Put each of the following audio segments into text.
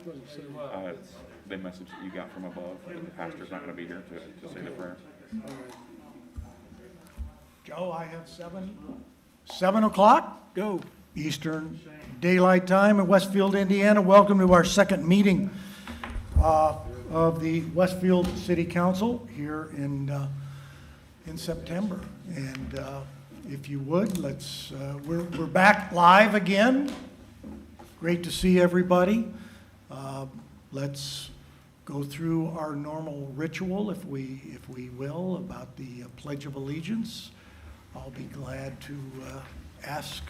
The message that you got from above, that the pastor's not going to be here to say the prayer. Joe, I have 7 o'clock. Go. Eastern Daylight Time in Westfield, Indiana. Welcome to our second meeting of the Westfield City Council here in September. And if you would, we're back live again. Great to see everybody. Let's go through our normal ritual, if we will, about the Pledge of Allegiance. I'll be glad to ask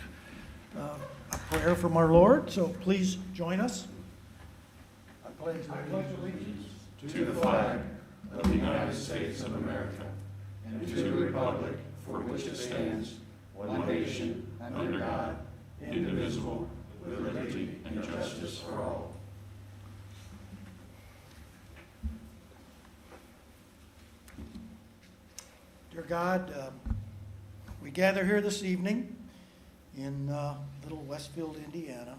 a prayer from our Lord, so please join us. I pledge allegiance to the flag of the United States of America and to the republic for which it stands, one nation, under God, indivisible, with liberty and justice for all. Dear God, we gather here this evening in little Westfield, Indiana.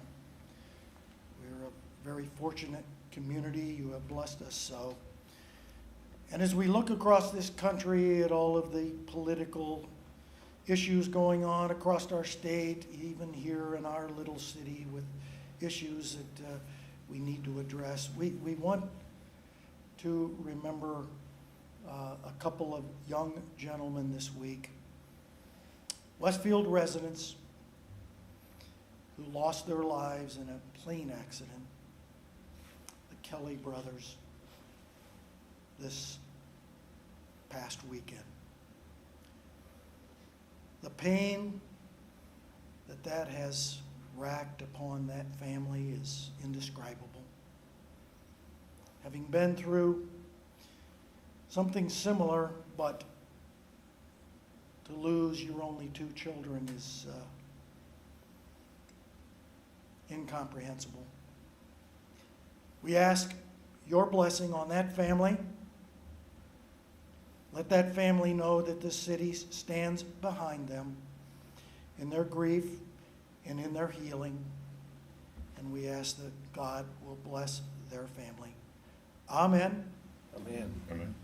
We're a very fortunate community. You have blessed us so. And as we look across this country at all of the political issues going on across our state, even here in our little city with issues that we need to address, we want to remember a couple of young gentlemen this week, Westfield residents who lost their lives in a plane accident, the Kelly brothers, this past weekend. The pain that has racked upon that family is indescribable. Having been through something similar, but to lose your only two children is incomprehensible. We ask your blessing on that family. Let that family know that the city stands behind them in their grief and in their healing. And we ask that God will bless their family. Amen. Amen. Amen.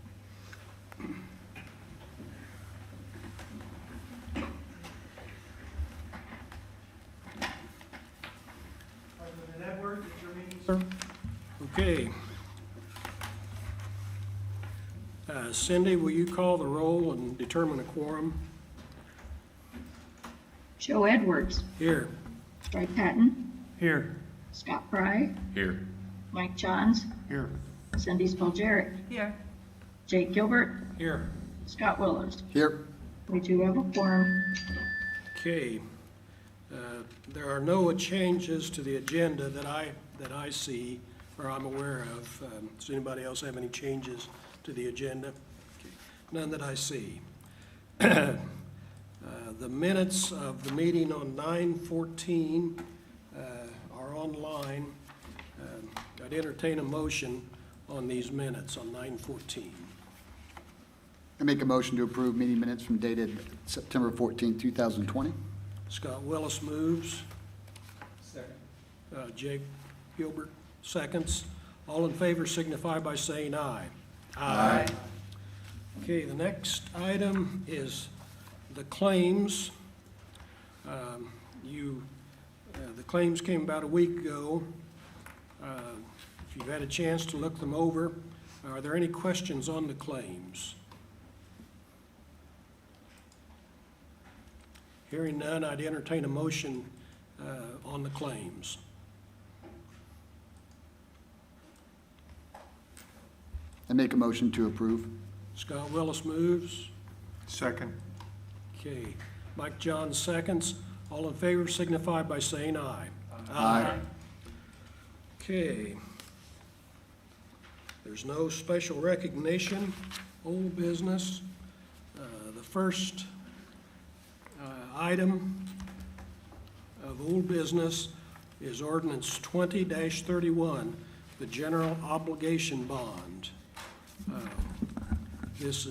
President Edwards, it's your meeting, sir. Okay. Cindy, will you call the roll and determine a quorum? Joe Edwards, Here. Troy Patton, Here. Scott Fry, Here. Mike Johns, Here. Cindy Spalgeric, Here. Jake Gilbert, Here. Scott Willows. Here. We do have a quorum. Okay. There are no changes to the agenda that I see or I'm aware of. Does anybody else have any changes to the agenda? Okay. None that I see. The minutes of the meeting on 9/14 are online. I'd entertain a motion on these minutes on 9/14. I make a motion to approve meeting minutes from dated September 14, 2020. Scott Willis moves. Second. Jake Gilbert seconds. All in favor signify by saying aye. Aye. Okay, the next item is the claims. The claims came about a week ago. If you've had a chance to look them over, are there any questions on the claims? Hearing none, I'd entertain a motion on the claims. I make a motion to approve. Scott Willis moves. Second. Okay. Mike Johns seconds. All in favor signify by saying aye. Aye. Okay. There's no special recognition, old business. The first item of old business is Ordinance 20-31, the general obligation bond. This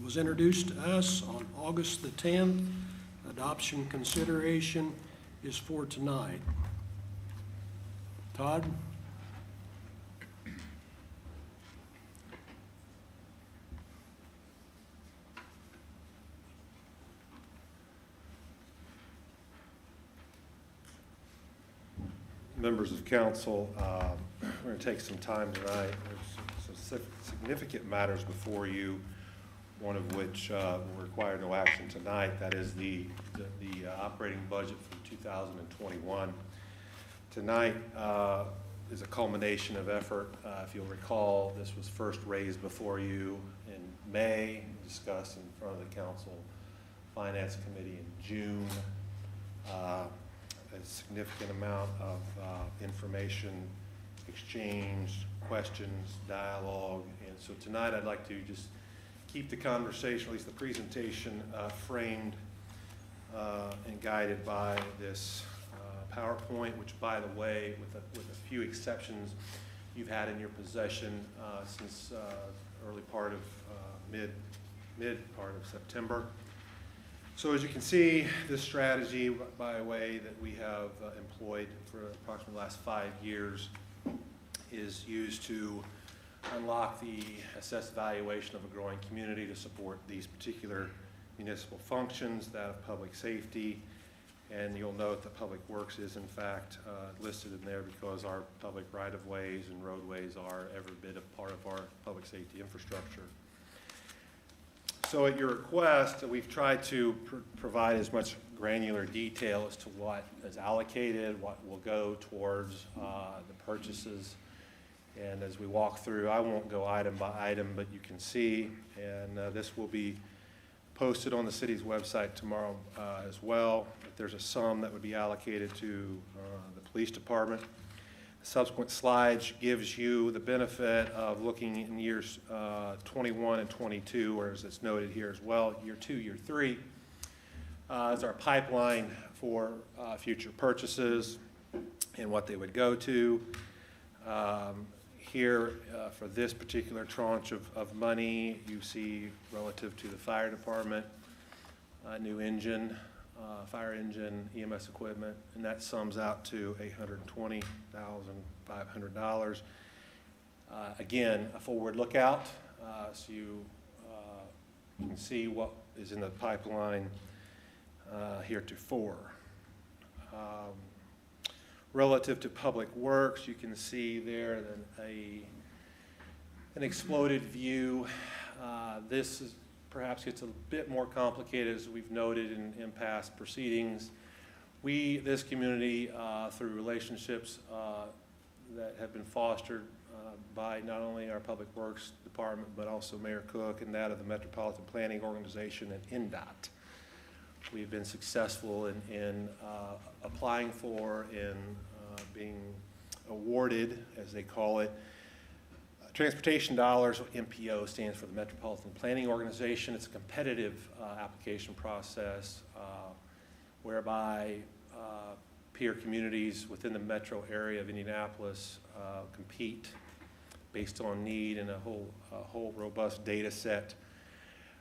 was introduced to us on August the 10th. Adoption consideration is for tonight. Todd? members of council, we're going to take some time tonight. There's some significant matters before you, one of which will require no action tonight. That is the operating budget for 2021. Tonight is a culmination of effort. If you'll recall, this was first raised before you in May, discussed in front of the Council Finance Committee in June. A significant amount of information exchange, questions, dialogue. And so tonight I'd like to just keep the conversation, at least the presentation, framed and guided by this PowerPoint, which, by the way, with a few exceptions, you've had in your possession since early part of mid part of September. So as you can see, this strategy, by the way, that we have employed for approximately the last 5 years is used to unlock the assessed valuation of a growing community to support these particular municipal functions, that of public safety. And you'll note that Public Works is in fact listed in there because our public right-of-ways and roadways are every bit a part of our public safety infrastructure. So at your request, we've tried to provide as much granular detail as to what is allocated, what will go towards the purchases. And as we walk through, I won't go item by item, but you can see, and this will be posted on the city's website tomorrow as well. There's a sum that would be allocated to the police department. The subsequent slides gives you the benefit of looking in years 21 and 22, or as it's noted here as well, year 2, year 3, is our pipeline for future purchases and what they would go to. Here, for this particular tranche of money, you see relative to the fire department, new engine, fire engine, EMS equipment, and that sums out to $820,500. Again, a forward lookout, so you can see what is in the pipeline heretofore. Relative to Public Works, you can see there an exploded view. This is perhaps gets a bit more complicated, as we've noted in past proceedings. This community, through relationships that have been fostered by not only our Public Works Department, but also Mayor Cook and that of the Metropolitan Planning Organization and NDOT. We've been successful in applying for and being awarded, as they call it, transportation dollars. MPO stands for the Metropolitan Planning Organization. It's a competitive application process whereby peer communities within the metro area of Indianapolis compete based on need and a whole robust data set.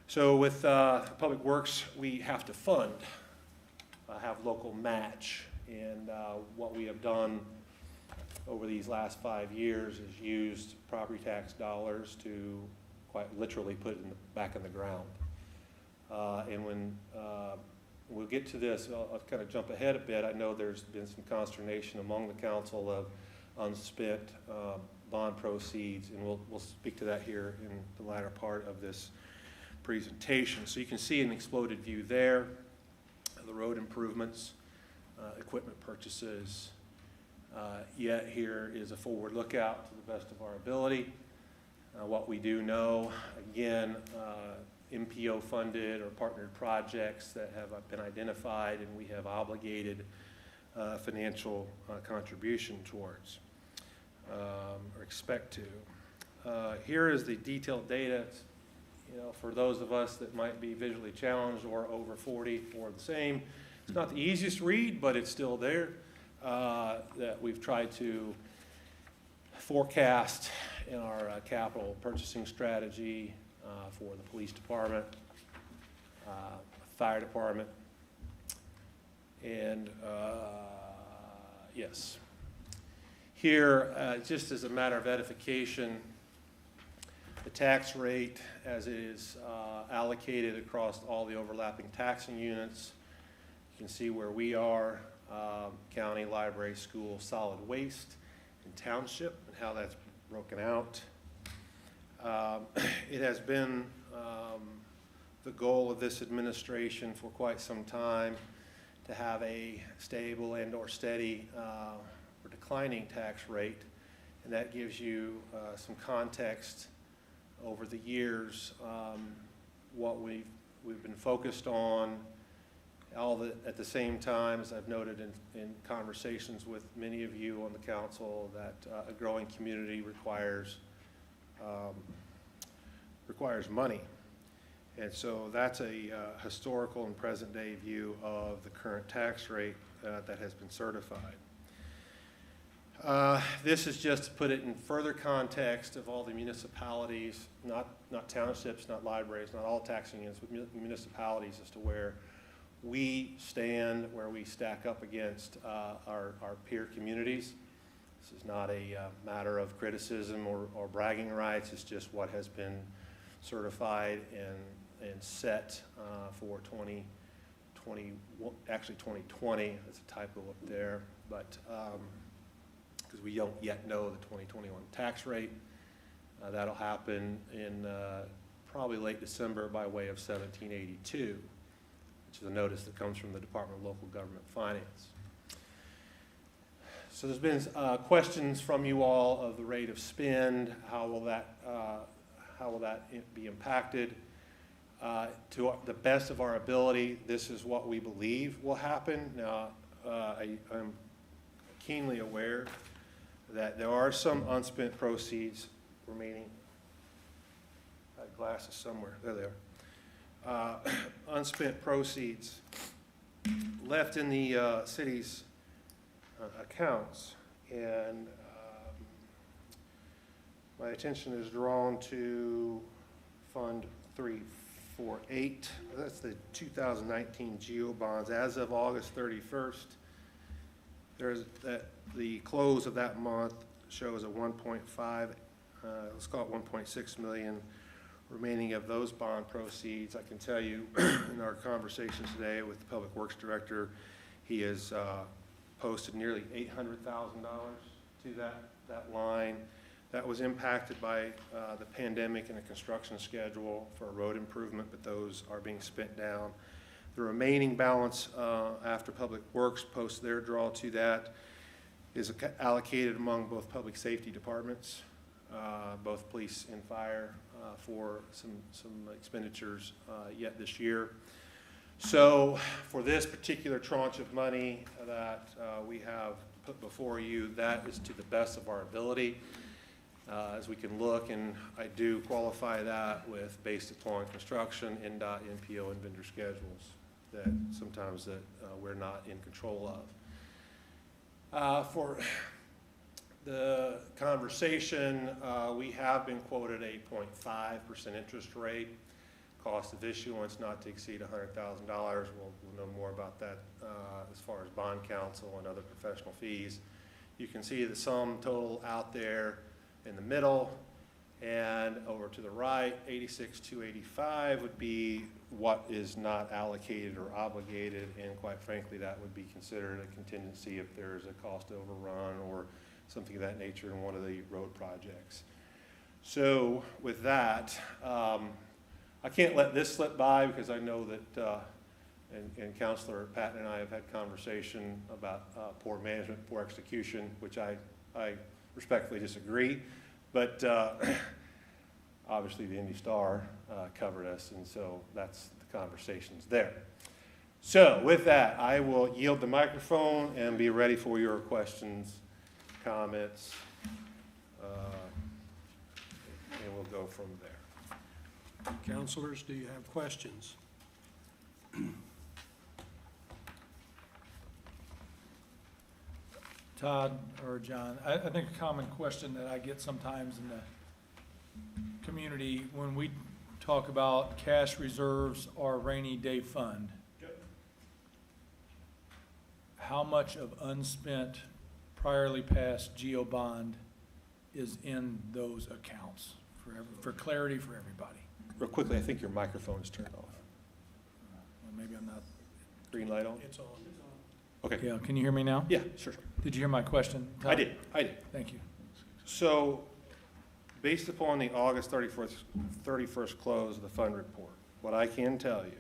So with Public Works, we have to fund, have local match, and what we have done over these last 5 years is used property tax dollars to quite literally put it back in the ground. And when we'll get to this, I'll kind of jump ahead a bit. I know there's been some consternation among the council of unspent bond proceeds, and we'll speak to that here in the latter part of this presentation. So you can see an exploded view there, the road improvements, equipment purchases. Yet here is a forward lookout to the best of our ability. What we do know, again, MPO funded or partnered projects that have been identified and we have obligated financial contribution towards or expect to. Here is the detailed data. For those of us that might be visually challenged or over 40 or the same, it's not the easiest read, but it's still there. That we've tried to forecast in our capital purchasing strategy for the police department, fire department, and yes. Here, just as a matter of edification, the tax rate as it is allocated across all the overlapping taxing units. You can see where we are county, library, school, solid waste, and township, and how that's broken out. It has been the goal of this administration for quite some time to have a stable and/or steady or declining tax rate, and that gives you some context over the years what we've been focused on. At the same time, as I've noted in conversations with many of you on the council, that a growing community requires money. And so that's a historical and present day view of the current tax rate that has been certified. This is just to put it in further context of all the municipalities, not townships, not libraries, not all taxing units, but municipalities, as to where we stand, where we stack up against our peer communities. This is not a matter of criticism or bragging rights. It's just what has been certified and set for 2020. That's a typo up there, but because we don't yet know the 2021 tax rate. That'll happen in probably late December by way of 1782, which is a notice that comes from the Department of Local Government Finance. So there's been questions from you all of the rate of spend. How will that be impacted? To the best of our ability, this is what we believe will happen. Now, I'm keenly aware that there are some unspent proceeds remaining. I have glasses somewhere. There they are. Unspent proceeds left in the city's accounts, and my attention is drawn to Fund 348. That's the 2019 GEO bonds. As of August 31st, the close of that month shows a 1.5, let's call it 1.6 million remaining of those bond proceeds. I can tell you in our conversation today with the Public Works Director, he has posted nearly $800,000 to that line. That was impacted by the pandemic and a construction schedule for a road improvement, but those are being spent down. The remaining balance after Public Works posts their draw to that is allocated among both public safety departments, both police and fire, for some expenditures yet this year. So for this particular tranche of money that we have put before you, that is to the best of our ability. As we can look, and I do qualify that with based upon construction, NDOT, NPO, and vendor schedules that sometimes that we're not in control of. For the conversation, we have been quoted a 0.5% interest rate, cost of issuance not to exceed $100,000. We'll know more about that as far as bond counsel and other professional fees. You can see the sum total out there in the middle, and over to the right, 86,285 would be what is not allocated or obligated, and quite frankly, that would be considered a contingency if there's a cost overrun or something of that nature in one of the road projects. So with that, I can't let this slip by because I know that, and Councilor Patton and I have had conversation about poor management, poor execution, which I respectfully disagree, but obviously the Indy Star covered us, and so that's the conversations there. So with that, I will yield the microphone and be ready for your questions, comments, and we'll go from there. Councilors, do you have questions? Todd or John, I think a common question that I get sometimes in the community when we talk about cash reserves or rainy day fund, how much of unspent, priorly passed GEO bond is in those accounts for clarity for everybody? Real quickly, I think your microphone is turned off. Well, maybe I'm not. Green light on? It's on. Okay. Yeah, can you hear me now? Yeah, sure. Did you hear my question? I did. Thank you. So, based upon the August 31st close of the fund report, what I can tell you,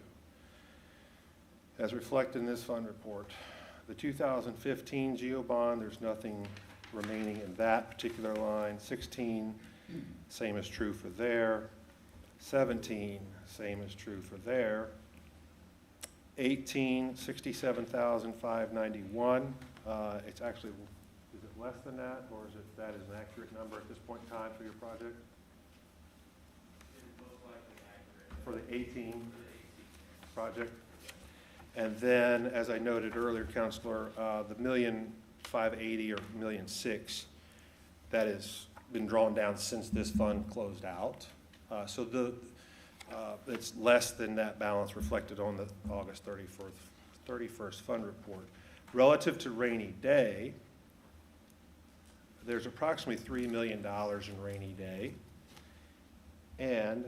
as reflected in this fund report, the 2015 GO bond, there's nothing remaining in that particular line. 16, same is true for there. 17, same is true for there. 18, 67,591. It's actually, is it less than that, or is it, that is an accurate number at this point in time for your project? For the 18 project? And then, as I noted earlier, Counselor, the $1,580,000 or $1,600,000, that has been drawn down since this fund closed out. So it's less than that balance reflected on the August 31st fund report. Relative to rainy day, there's approximately $3 million in rainy day. And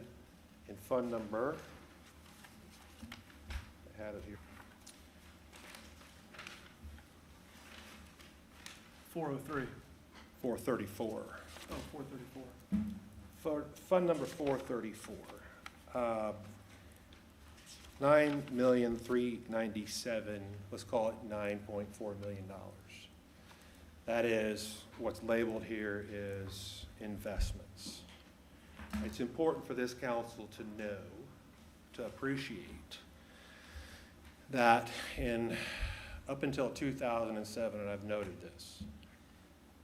in fund number, I had it here. 403. 434. Oh, 434. For fund number 434, $9,397,000, let's call it $9.4 million. That is, what's labeled here is investments. It's important for this council to know, to appreciate, that up until 2007, and I've noted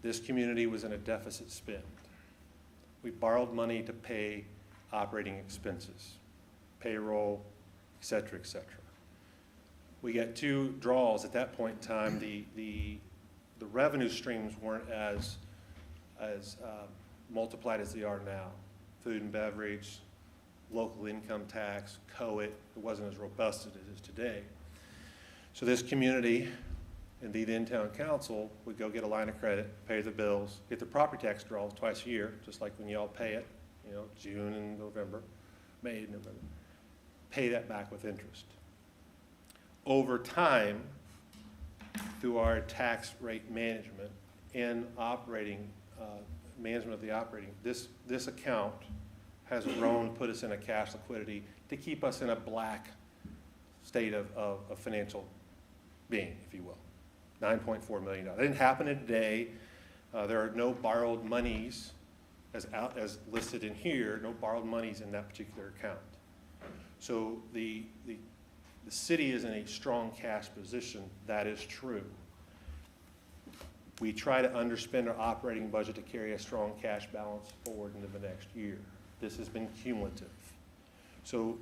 this community was in a deficit spend. We borrowed money to pay operating expenses, payroll, et cetera, et cetera. We got two draws at that point in time. The revenue streams weren't as multiplied as they are now. Food and beverage, local income tax, COIT, it wasn't as robust as it is today. So this community, indeed the in-town council, would go get a line of credit, pay the bills, get the property tax draws twice a year, just like when y'all pay it, June and November, May and November. Pay that back with interest. Over time, through our tax rate management and operating, management of the operating, this account has grown, put us in a cash liquidity to keep us in a black state of financial being, if you will. $9.4 million. It didn't happen in a day. There are no borrowed monies as listed in here, no borrowed monies in that particular account. So the city is in a strong cash position. That is true. We try to underspend our operating budget to carry a strong cash balance forward into the next year. This has been cumulative. So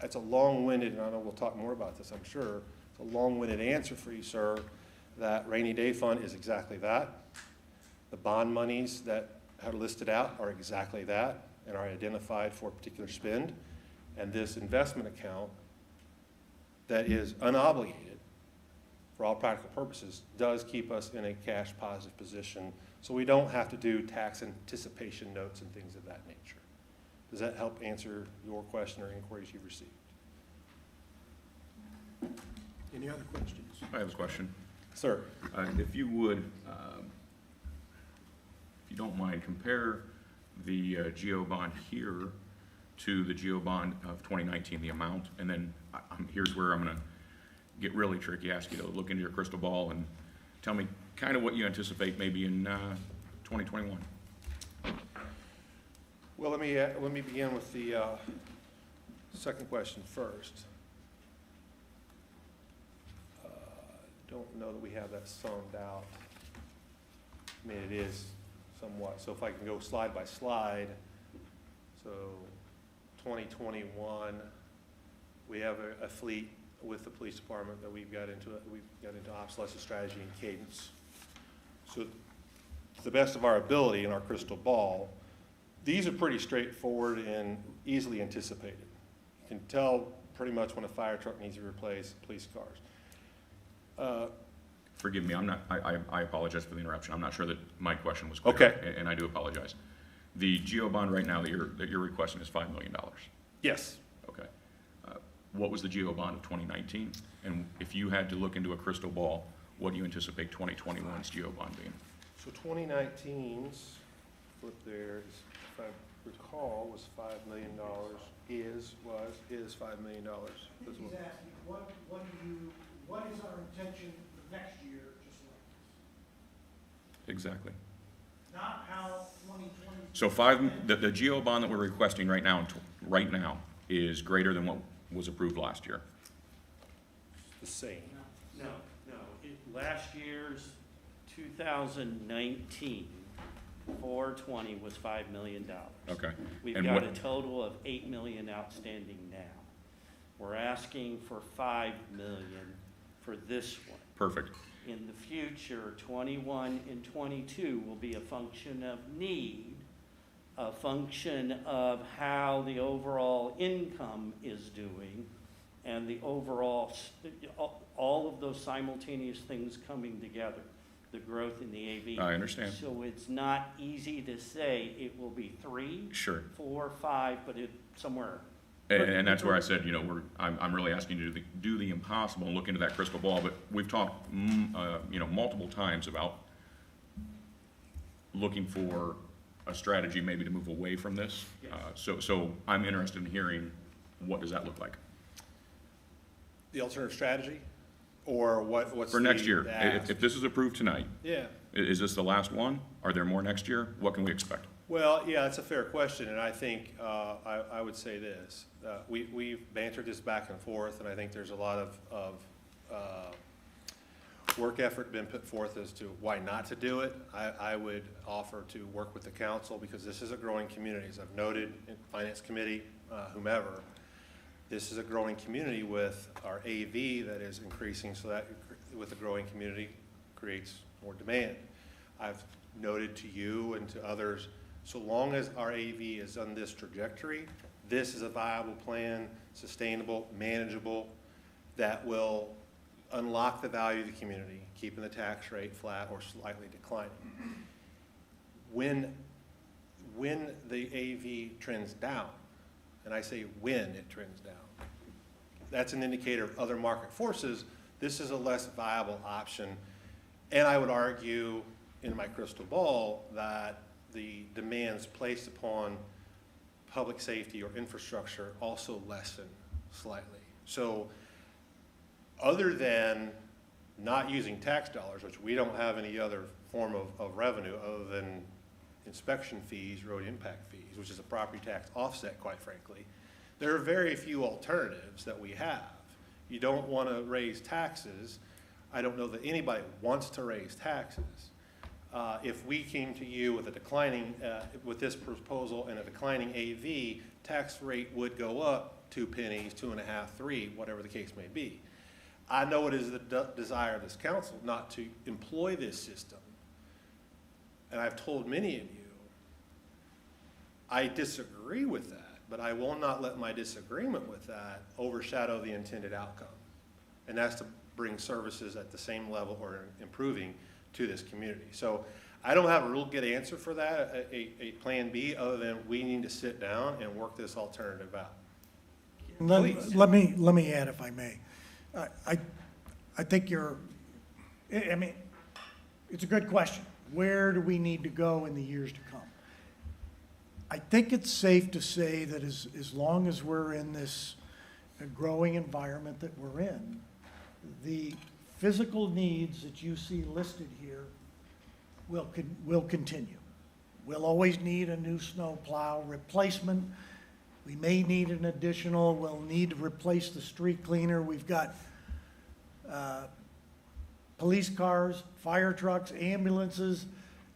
it's a long-winded, and I know we'll talk more about this, I'm sure, it's a long-winded answer for you, sir, that rainy day fund is exactly that. The bond monies that are listed out are exactly that and are identified for a particular spend. And this investment account that is unobligated for all practical purposes does keep us in a cash positive position, so we don't have to do tax anticipation notes and things of that nature. Does that help answer your question or inquiries you've received? Any other questions? I have a question. Sir. If you would, if you don't mind, compare the GO bond here to the GO bond of 2019, the amount, and then here's where I'm going to get really tricky, ask you to look into your crystal ball and tell me kind of what you anticipate maybe in 2021. Well, let me begin with the second question first. Don't know that we have that summed out. I mean, it is somewhat. So if I can go slide by slide. So 2021, we have a fleet with the police department that we've got into obsolescence strategy and cadence. So to the best of our ability in our crystal ball, these are pretty straightforward and easily anticipated. You can tell pretty much when a fire truck needs to replace police cars. Forgive me, I apologize for the interruption. I'm not sure that my question was clear. Okay. And I do apologize. The GO bond right now that you're requesting is $5 million. Yes. Okay. what was the GO bond of 2019? And if you had to look into a crystal ball, what do you anticipate 2021's GO bond being? So 2019's, what there is, if I recall, was $5 million, is $5 million. He's asking, what is our intention for next year, just like this? Exactly. Not how 2020. So the GO bond that we're requesting right now is greater than what was approved last year. The same. No, last year's 2019, 420 was $5 million. Okay. We've And got what- a total of 8 million outstanding now. We're asking for 5 million for this one. Perfect. In the future, 21 and 22 will be a function of need, a function of how the overall income is doing, and the overall, all of those simultaneous things coming together, the growth in the AV. I understand. So it's not easy to say it will be 3, Sure. 4, 5, but it, somewhere. And that's where I said, I'm really asking you to do the impossible and look into that crystal ball, but we've talked, multiple times about looking for a strategy maybe to move away from this. So I'm interested in hearing, what does that look like? The alternative strategy, or what's For next year, the ask? if this is approved tonight, Yeah. is this the last one? Are there more next year? What can we expect? Well, yeah, that's a fair question, and I think I would say this. We've bantered this back and forth, and I think there's a lot of work effort been put forth as to why not to do it. I would offer to work with the council, because this is a growing community, as I've noted, in Finance Committee, whomever. This is a growing community with our AV that is increasing, so that with a growing community creates more demand. I've noted to you and to others, so long as our AV is on this trajectory, this is a viable plan, sustainable, manageable, that will unlock the value of the community, keeping the tax rate flat or slightly declining. When the AV trends down, and I say when it trends down, that's an indicator of other market forces. This is a less viable option. And I would argue in my crystal ball that the demands placed upon public safety or infrastructure also lessen slightly. So other than not using tax dollars, which we don't have any other form of revenue other than inspection fees, road impact fees, which is a property tax offset, quite frankly, there are very few alternatives that we have. You don't want to raise taxes. I don't know that anybody wants to raise taxes. If we came to you with a declining, with this proposal and a declining AV, tax rate would go up 2 pennies, 2.5, 3, whatever the case may be. I know it is the desire of this council not to employ this system. And I've told many of you, I disagree with that, but I will not let my disagreement with that overshadow the intended outcome. And that's to bring services at the same level or improving to this community. So I don't have a real good answer for that, a plan B, other than we need to sit down and work this alternative out. Please. Let me add, if I may. I think it's a good question. Where do we need to go in the years to come? I think it's safe to say that as long as we're in this growing environment that we're in, the physical needs that you see listed here will continue. We'll always need a new snow plow replacement. We may need an additional, we'll need to replace the street cleaner. We've got police cars, fire trucks, ambulances,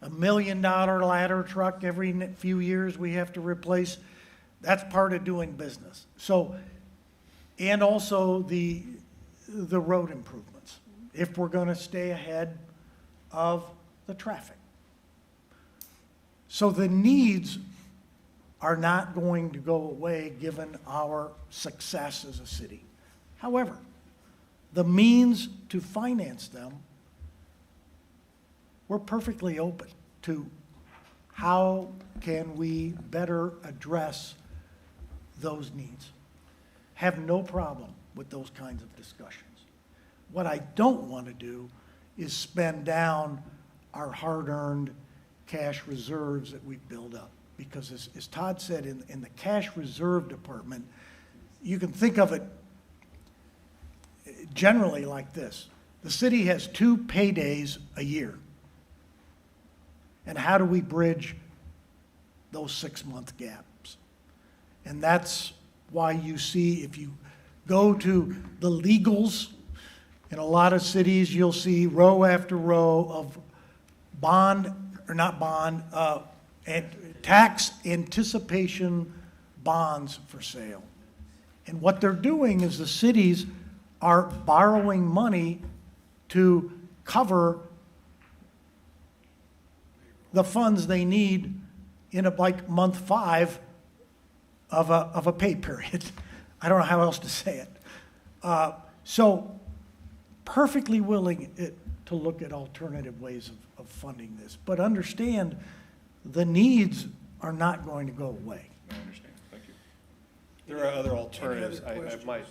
$1 million ladder truck every few years we have to replace. That's part of doing business. So, and also the road improvements, if we're going to stay ahead of the traffic. So the needs are not going to go away given our success as a city. However, the means to finance them, we're perfectly open to how can we better address those needs. have no problem with those kinds of discussions. What I don't want to do is spend down our hard-earned cash reserves that we've built up. Because as Todd said, in the cash reserve department, you can think of it generally like this. The city has 2 paydays a year. And how do we bridge those 6-month gaps? And that's why you see, if you go to the legals, in a lot of cities, you'll see row after row of tax anticipation bonds for sale. And what they're doing is the cities are borrowing money to cover the funds they need in like month 5 of a pay period. I don't know how else to say it. So perfectly willing to look at alternative ways of funding this. But understand, the needs are not going to go away. I understand, thank you. There are other alternatives Any other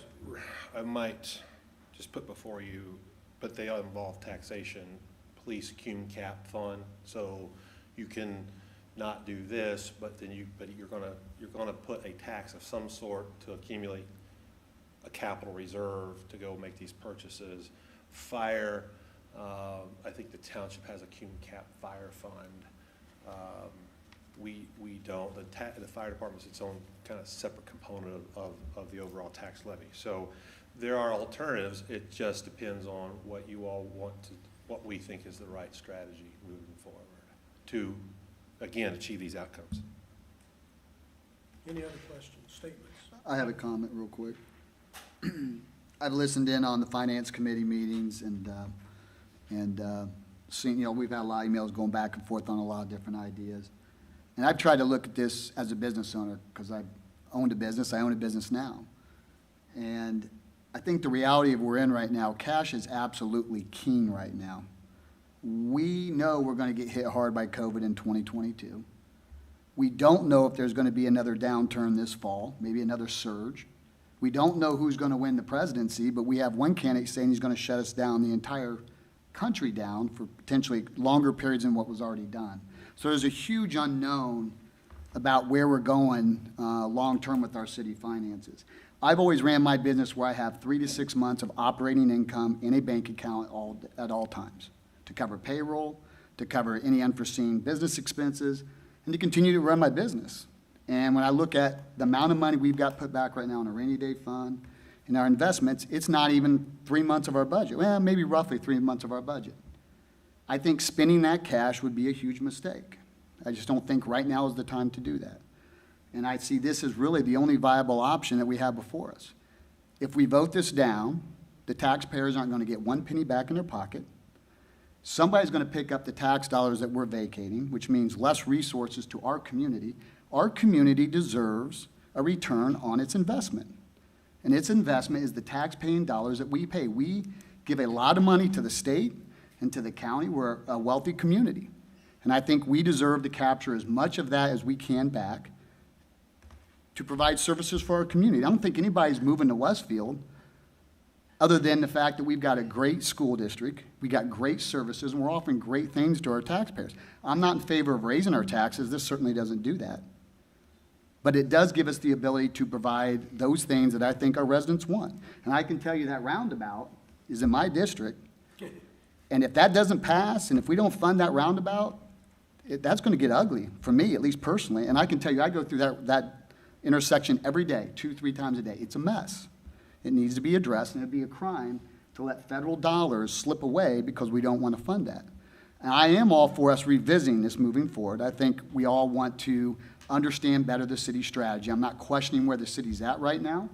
I might just put before you, but they involve taxation, police cum cap fund. So you can not do this, but then you're gonna put a tax of some sort to accumulate a capital reserve to go make these purchases. Fire, I think the township has a cum cap fire fund. We don't. The fire department is its own kind of separate component of the overall tax levy. So there are alternatives. It just depends on what you all want to, what we think is the right strategy moving forward to, again, achieve these outcomes. Any other questions, statements? I have a comment real quick. I've listened in on the finance committee meetings and seen, we've had a lot of emails going back and forth on a lot of different ideas. And I've tried to look at this as a business owner because I've owned a business. I own a business now. And I think the reality of we're in right now, cash is absolutely keen right now. We know we're going to get hit hard by COVID in 2022. We don't know if there's going to be another downturn this fall, maybe another surge. We don't know who's going to win the presidency, but we have one candidate saying he's going to shut us down, the entire country down, for potentially longer periods than what was already done. So there's a huge unknown about where we're going long-term with our city finances. I've always ran my business where I have 3 to 6 months of operating income in a bank account at all times to cover payroll, to cover any unforeseen business expenses, and to continue to run my business. And when I look at the amount of money we've got put back right now in a rainy day fund and our investments, it's not even 3 months of our budget. Well, maybe roughly 3 months of our budget. I think spending that cash would be a huge mistake. I just don't think right now is the time to do that. And I see this as really the only viable option that we have before us. If we vote this down, the taxpayers aren't going to get 1 penny back in their pocket. Somebody's going to pick up the tax dollars that we're vacating, which means less resources to our community. Our community deserves a return on its investment. And its investment is the tax-paying dollars that we pay. We give a lot of money to the state and to the county. We're a wealthy community. And I think we deserve to capture as much of that as we can back to provide services for our community. I don't think anybody's moving to Westfield other than the fact that we've got a great school district, we got great services, and we're offering great things to our taxpayers. I'm not in favor of raising our taxes. This certainly doesn't do that. But it does give us the ability to provide those things that I think our residents want. And I can tell you that roundabout is in my district. And if that doesn't pass, and if we don't fund that roundabout, that's going to get ugly for me, at least personally. And I can tell you, I go through that intersection every day, 2-3 times a day. It's a mess. It needs to be addressed, and it'd be a crime to let federal dollars slip away because we don't want to fund that. And I am all for us revisiting this moving forward. I think we all want to understand better the city's strategy. I'm not questioning where the city's at right now.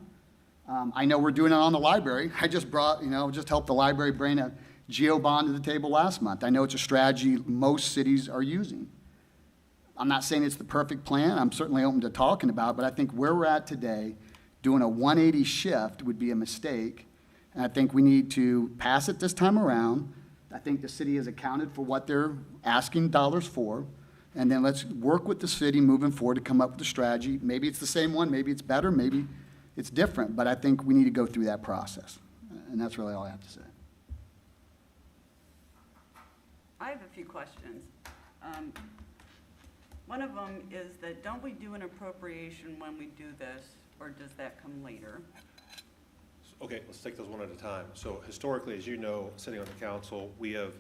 I know we're doing it on the library. I just just helped the library bring a GO bond to the table last month. I know it's a strategy most cities are using. I'm not saying it's the perfect plan. I'm certainly open to talking about it, but I think where we're at today, doing a 180 shift would be a mistake. And I think we need to pass it this time around. I think the city has accounted for what they're asking dollars for. And then let's work with the city moving forward to come up with a strategy. Maybe it's the same one, maybe it's better, maybe it's different, but I think we need to go through that process. And that's really all I have to say. I have a few questions. One of them is that don't we do an appropriation when we do this, or does that come later? Okay, let's take those one at a time. So historically, as you know, sitting on the council, we have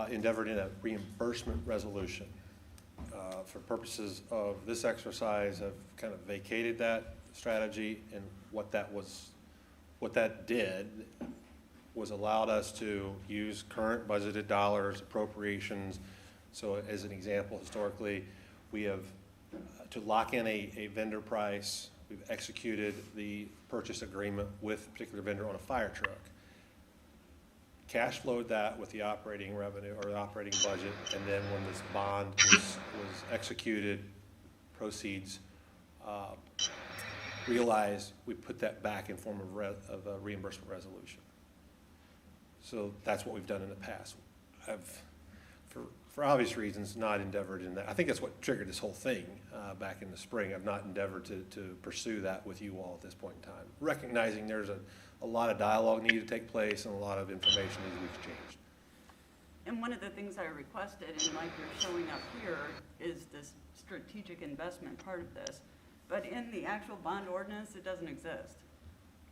endeavored in a reimbursement resolution. For purposes of this exercise, I've kind of vacated that strategy, and what that did was allowed us to use current budgeted dollars, appropriations. So as an example, historically, we have, to lock in a vendor price, we've executed the purchase agreement with a particular vendor on a fire truck. Cash flowed that with the operating revenue or the operating budget, and then when this bond was executed, proceeds realized, we put that back in form of a reimbursement resolution. So that's what we've done in the past. I've, for obvious reasons, not endeavored in that. I think that's what triggered this whole thing back in the spring. I've not endeavored to pursue that with you all at this point in time, recognizing there's a lot of dialogue needed to take place and a lot of information needs to be exchanged. And one of the things I requested, and like you're showing up here, is this strategic investment part of this. But in the actual bond ordinance, it doesn't exist.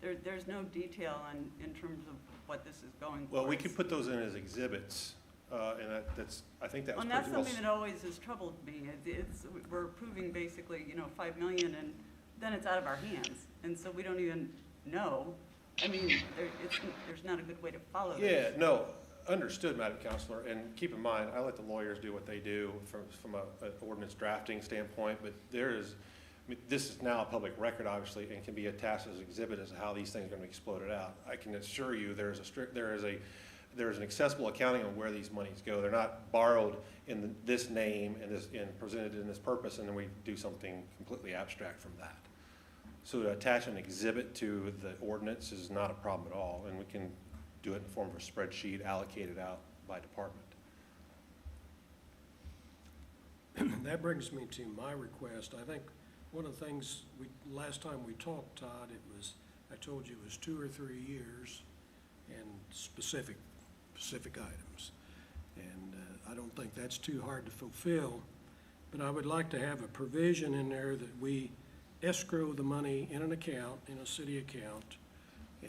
There's no detail in terms of what this is going for. Well, we could put those in as exhibits, and I think that was And pretty that's well. something that always has troubled me. We're approving basically, $5 million, and then it's out of our hands. And so we don't even know. I mean, there's not a good way to follow this. Yeah, no, understood, Madam Counselor, and keep in mind, I let the lawyers do what they do from an ordinance drafting standpoint, but this is now a public record, obviously, and can be attached as an exhibit as to how these things are going to be exploded out. I can assure you there is an accessible accounting on where these monies go. They're not borrowed in this name and presented in this purpose, and then we do something completely abstract from that. So to attach an exhibit to the ordinance is not a problem at all, and we can do it in the form of a spreadsheet allocated out by department. That brings me to my request. I think one of the things, last time we talked, Todd, I told you it was 2 or 3 years and specific items. And I don't think that's too hard to fulfill, but I would like to have a provision in there that we escrow the money in an account, in a city account,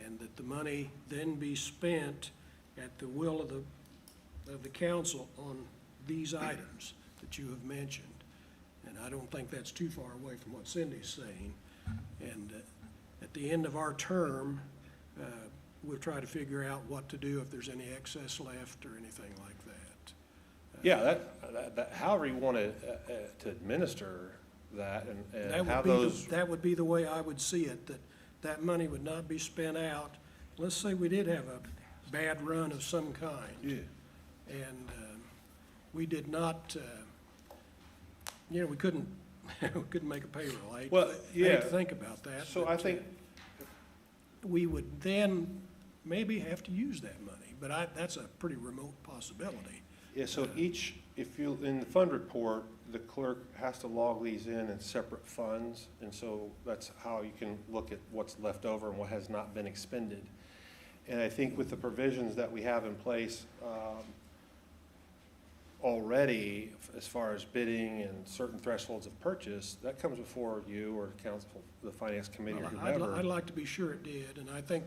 and that the money then be spent at the will of the council on these items that you have mentioned. And I don't think that's too far away from what Cindy's saying. And at the end of our term, we'll try to figure out what to do if there's any excess left or anything like that. Yeah, that however you want to administer that and have those. That would be the way I would see it, that money would not be spent out. Let's say we did have a bad run of some kind. Yeah. And we did not, we couldn't make a payroll. I hate to think about that. So but, I think we would then maybe have to use that money, but that's a pretty remote possibility. Yeah, so in the fund report, the clerk has to log these in separate funds, and so that's how you can look at what's left over and what has not been expended. And I think with the provisions that we have in place already, as far as bidding and certain thresholds of purchase, that comes before you or council, the finance committee, or whomever. I'd like to be sure it did, and I think,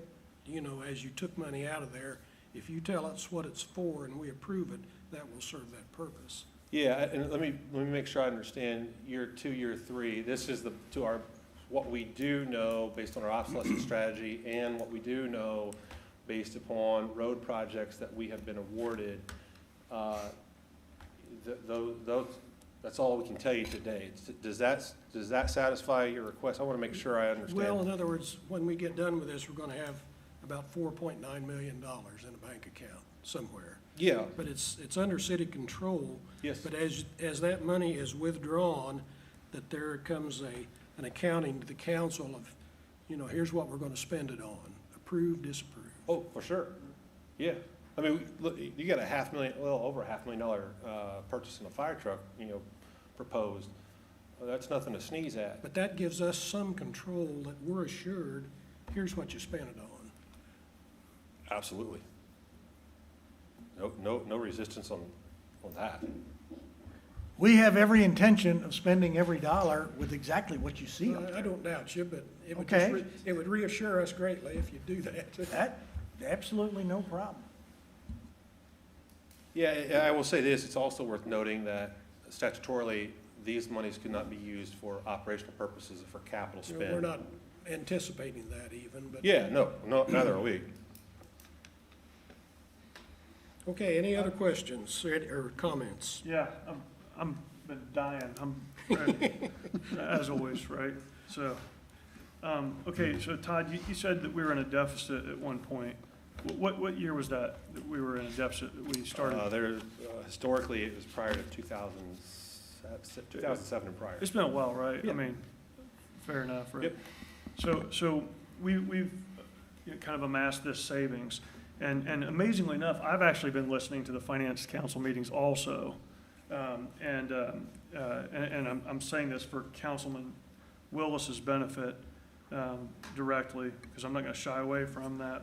as you took money out of there, if you tell us what it's for and we approve it, that will serve that purpose. Yeah, and let me make sure I understand year 2, year 3. This is what we do know based on our obsolescence strategy and what we do know based upon road projects that we have been awarded. That's all we can tell you today. Does that satisfy your request? I want to make sure I understand. Well, in other words, when we get done with this, we're going to have about $4.9 million in a bank account somewhere. Yeah. But it's under city control. Yes. But as that money is withdrawn, that there comes an accounting to the council of, here's what we're going to spend it on, approved, disapproved. Oh, for sure. Yeah. I mean, look, you got over $500,000 purchase in a fire truck, proposed. Well, that's nothing to sneeze at. But that gives us some control that we're assured, here's what you spent it on. Absolutely. No resistance on that. We have every intention of spending every dollar with exactly what you see up I there. don't doubt you, but it would Okay. just, it would reassure us greatly if you do that. That, absolutely no problem. Yeah, I will say this, it's also worth noting that statutorily, these monies could not be used for operational purposes or for capital You know, spend. we're not anticipating that even, but. Yeah, no, neither are we. Okay, any other questions or comments? Yeah, I'm been dying, I'm ready, as always, right? So, okay, so Todd, you said that we were in a deficit at one point. What year was that we were in a deficit that we started? Historically, it was prior to 2007 and prior. It's been a while, right? Yeah. I mean, fair enough, right? Yep. So we've kind of amassed this savings. And amazingly enough, I've actually been listening to the finance council meetings also. And I'm saying this for Councilman Willis's benefit directly, because I'm not going to shy away from that.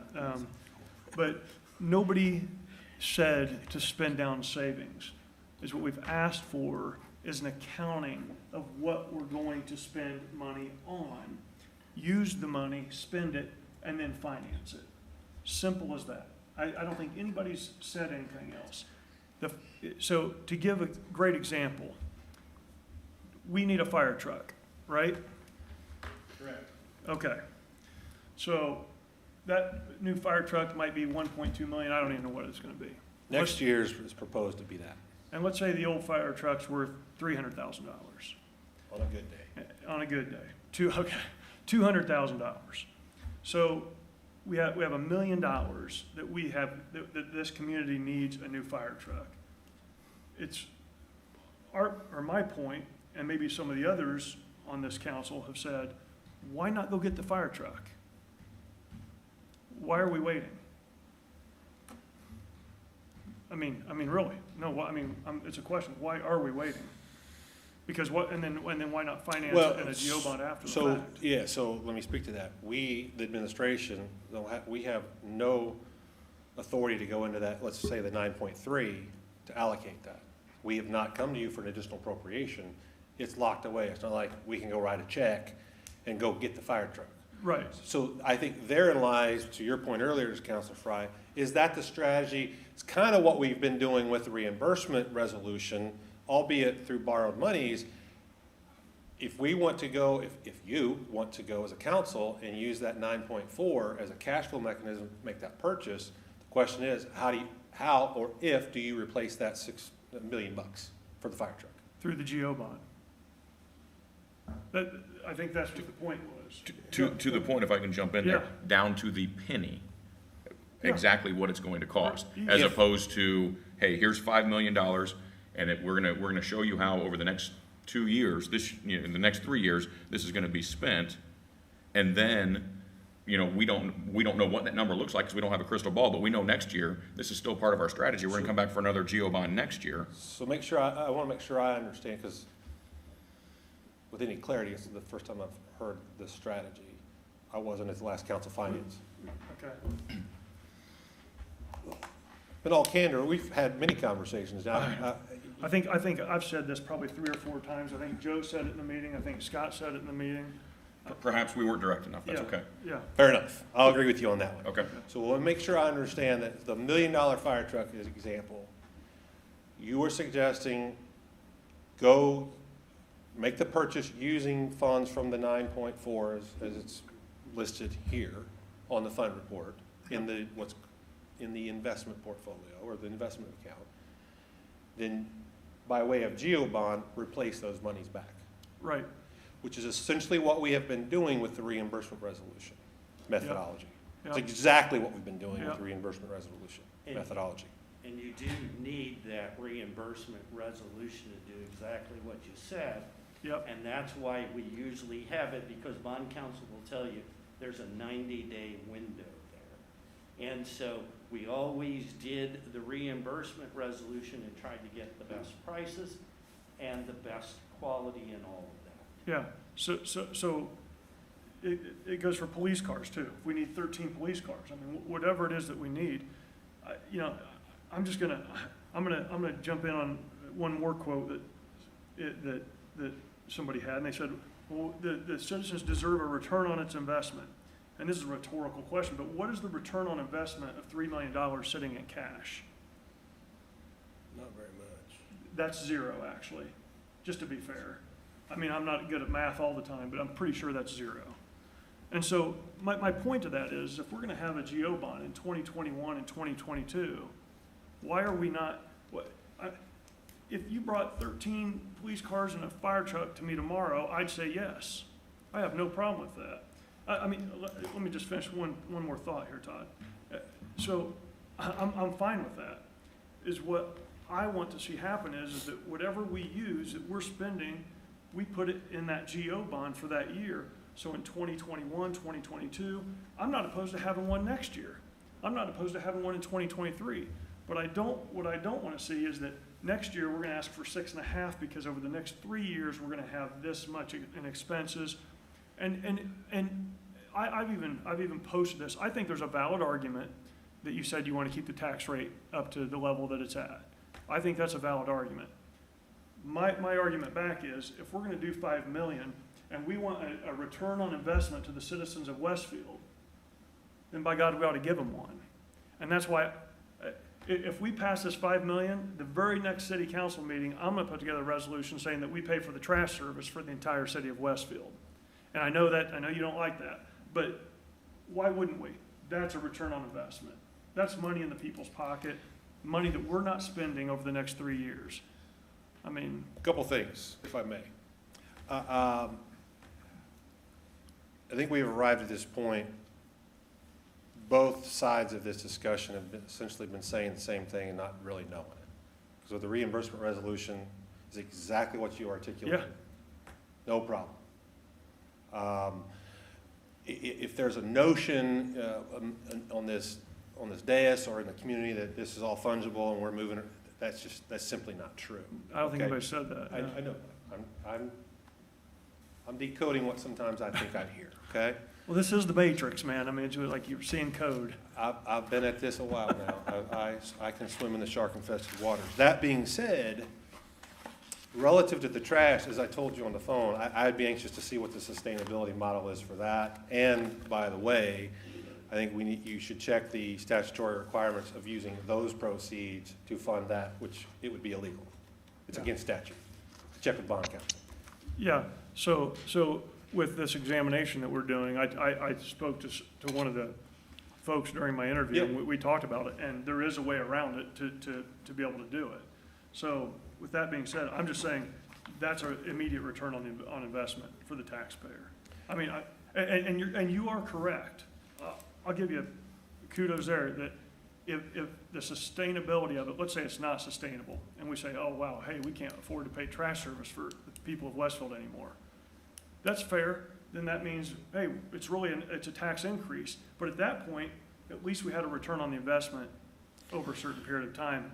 But nobody said to spend down savings. Is what we've asked for is an accounting of what we're going to spend money on. Use the money, spend it, and then finance it. Simple as that. I don't think anybody's said anything else. So to give a great example, we need a fire truck, right? Correct. Okay. So that new fire truck might be 1.2 million. I don't even know what it's going to be. Next year's is proposed to be that, And let's say the old fire truck's worth $300,000 on a good day. on a good day. $200,000. So we have $1 million that we have, that this community needs a new fire truck. It's my point, and maybe some of the others on this council have said, why not go get the fire truck? Why are we waiting? I mean, really, no, it's a question. Why are we waiting? Because and then why not finance it in a GO bond after the fact? Yeah, so let me speak to that. The administration, we have no authority to go into that, let's say the 9.3, to allocate that. We have not come to you for an additional appropriation. It's locked away. It's not like we can go write a check and go get the fire truck. Right. So I think therein lies, to your point earlier, Councilor Fry, is that the strategy? It's kind of what we've been doing with the reimbursement resolution, albeit through borrowed monies. If we want to go, if you want to go as a council and use that 9.4 as a cash flow mechanism to make that purchase, the question is, how or if do you replace that $6 million for the fire truck? Through the GO bond. I think that's what the point was. To the point, if I can jump in there, Yeah. down to the penny, Yeah. exactly what it's going to cost, Right. as If- opposed to, hey, here's $5 million, and we're gonna show you how over the next 2 years, in the next 3 years, this is gonna be spent, and then, we don't know what that number looks like, because we don't have a crystal ball, but we know next year, this is still part of our strategy, we're gonna come back for another GO bond next year. So I want to make sure I understand, because with any clarity, this is the first time I've heard this strategy. I wasn't at the last council finance. Okay. In all candor, we've had many conversations now. I think I've said this probably 3 or 4 times. I think Joe said it in the meeting. I think Scott said it in the meeting. Perhaps we weren't direct enough, that's Yeah, okay. Yeah. Fair enough. I'll agree with you on that one. Okay. So we'll make sure I understand that the $1 million fire truck is an example. You were suggesting go make the purchase using funds from the 9.4 as it's listed here on the fund report in the investment portfolio or the investment account. Then by way of GO bond, replace those monies back, Right. which is essentially what we have been doing with the reimbursement resolution methodology. It's Yeah. exactly what we've been doing Yeah. with the reimbursement resolution And- methodology. And you do need that reimbursement resolution to do exactly what you said. Yep. And that's why we usually have it, because bond counsel will tell you there's a 90-day window there. And so we always did the reimbursement resolution and tried to get the best prices and the best quality and all of that. Yeah, so it goes for police cars too. If we need 13 police cars, I mean, whatever it is that we need, you know, I'm gonna jump in on one more quote that somebody had, and they said, well, the citizens deserve a return on its investment. And this is a rhetorical question, but what is the return on investment of $3 million sitting in cash? Not very much. That's zero, actually, just to be fair. I mean, I'm not good at math all the time, but I'm pretty sure that's zero. And so my point to that is, if we're gonna have a GO bond in 2021 and 2022, why are we not, if you brought 13 police cars and a fire truck to me tomorrow, I'd say yes. I have no problem with that. I mean, let me just finish one more thought here, Todd. So I'm fine with that. Is what I want to see happen is that whatever we use that we're spending, we put it in that GO bond for that year. So in 2021, 2022, I'm not opposed to having one next year. I'm not opposed to having one in 2023. But what I don't want to see is that next year we're going to ask for 6.5 because over the next 3 years we're going to have this much in expenses. And I've even posted this. I think there's a valid argument that you said you want to keep the tax rate up to the level that it's at. I think that's a valid argument. My argument back is, if we're going to do $5 million and we want a return on investment to the citizens of Westfield, then by God, we ought to give them one. And that's why, if we pass this $5 million, the very next city council meeting, I'm going to put together a resolution saying that we pay for the trash service for the entire city of Westfield. And I know you don't like that, but why wouldn't we? That's a return on investment. That's money in the people's pocket, money that we're not spending over the next 3 years. I mean. A couple things, if I may. I think we've arrived at this point. Both sides of this discussion have essentially been saying the same thing and not really knowing it. So the reimbursement resolution is exactly what you articulated. Yeah. No problem. If there's a notion on this dais or in the community that this is all fungible and we're moving, that's simply not true. I don't think Okay? anybody said that. I know. I'm decoding what sometimes I think I hear. Okay. Well, this is the Matrix, man. I mean, it's like you're seeing code. I've been at this a while now. I can swim in the shark-infested waters. That being said, relative to the trash, as I told you on the phone, I'd be anxious to see what the sustainability model is for that. And by the way, I think you should check the statutory requirements of using those proceeds to fund that, which it would be illegal. It's against statute. Check with bond counsel. Yeah. So with this examination that we're doing, I spoke to one of the folks during my interview, Yep. and we talked about it, and there is a way around it to be able to do it. So with that being said, I'm just saying that's an immediate return on investment for the taxpayer. I mean, and you are correct. I'll give you kudos there that if the sustainability of it, let's say it's not sustainable, and we say, oh, wow, hey, we can't afford to pay trash service for the people of Westfield anymore. That's fair. Then that means, hey, it's a tax increase. But at that point, at least we had a return on the investment over a certain period of time.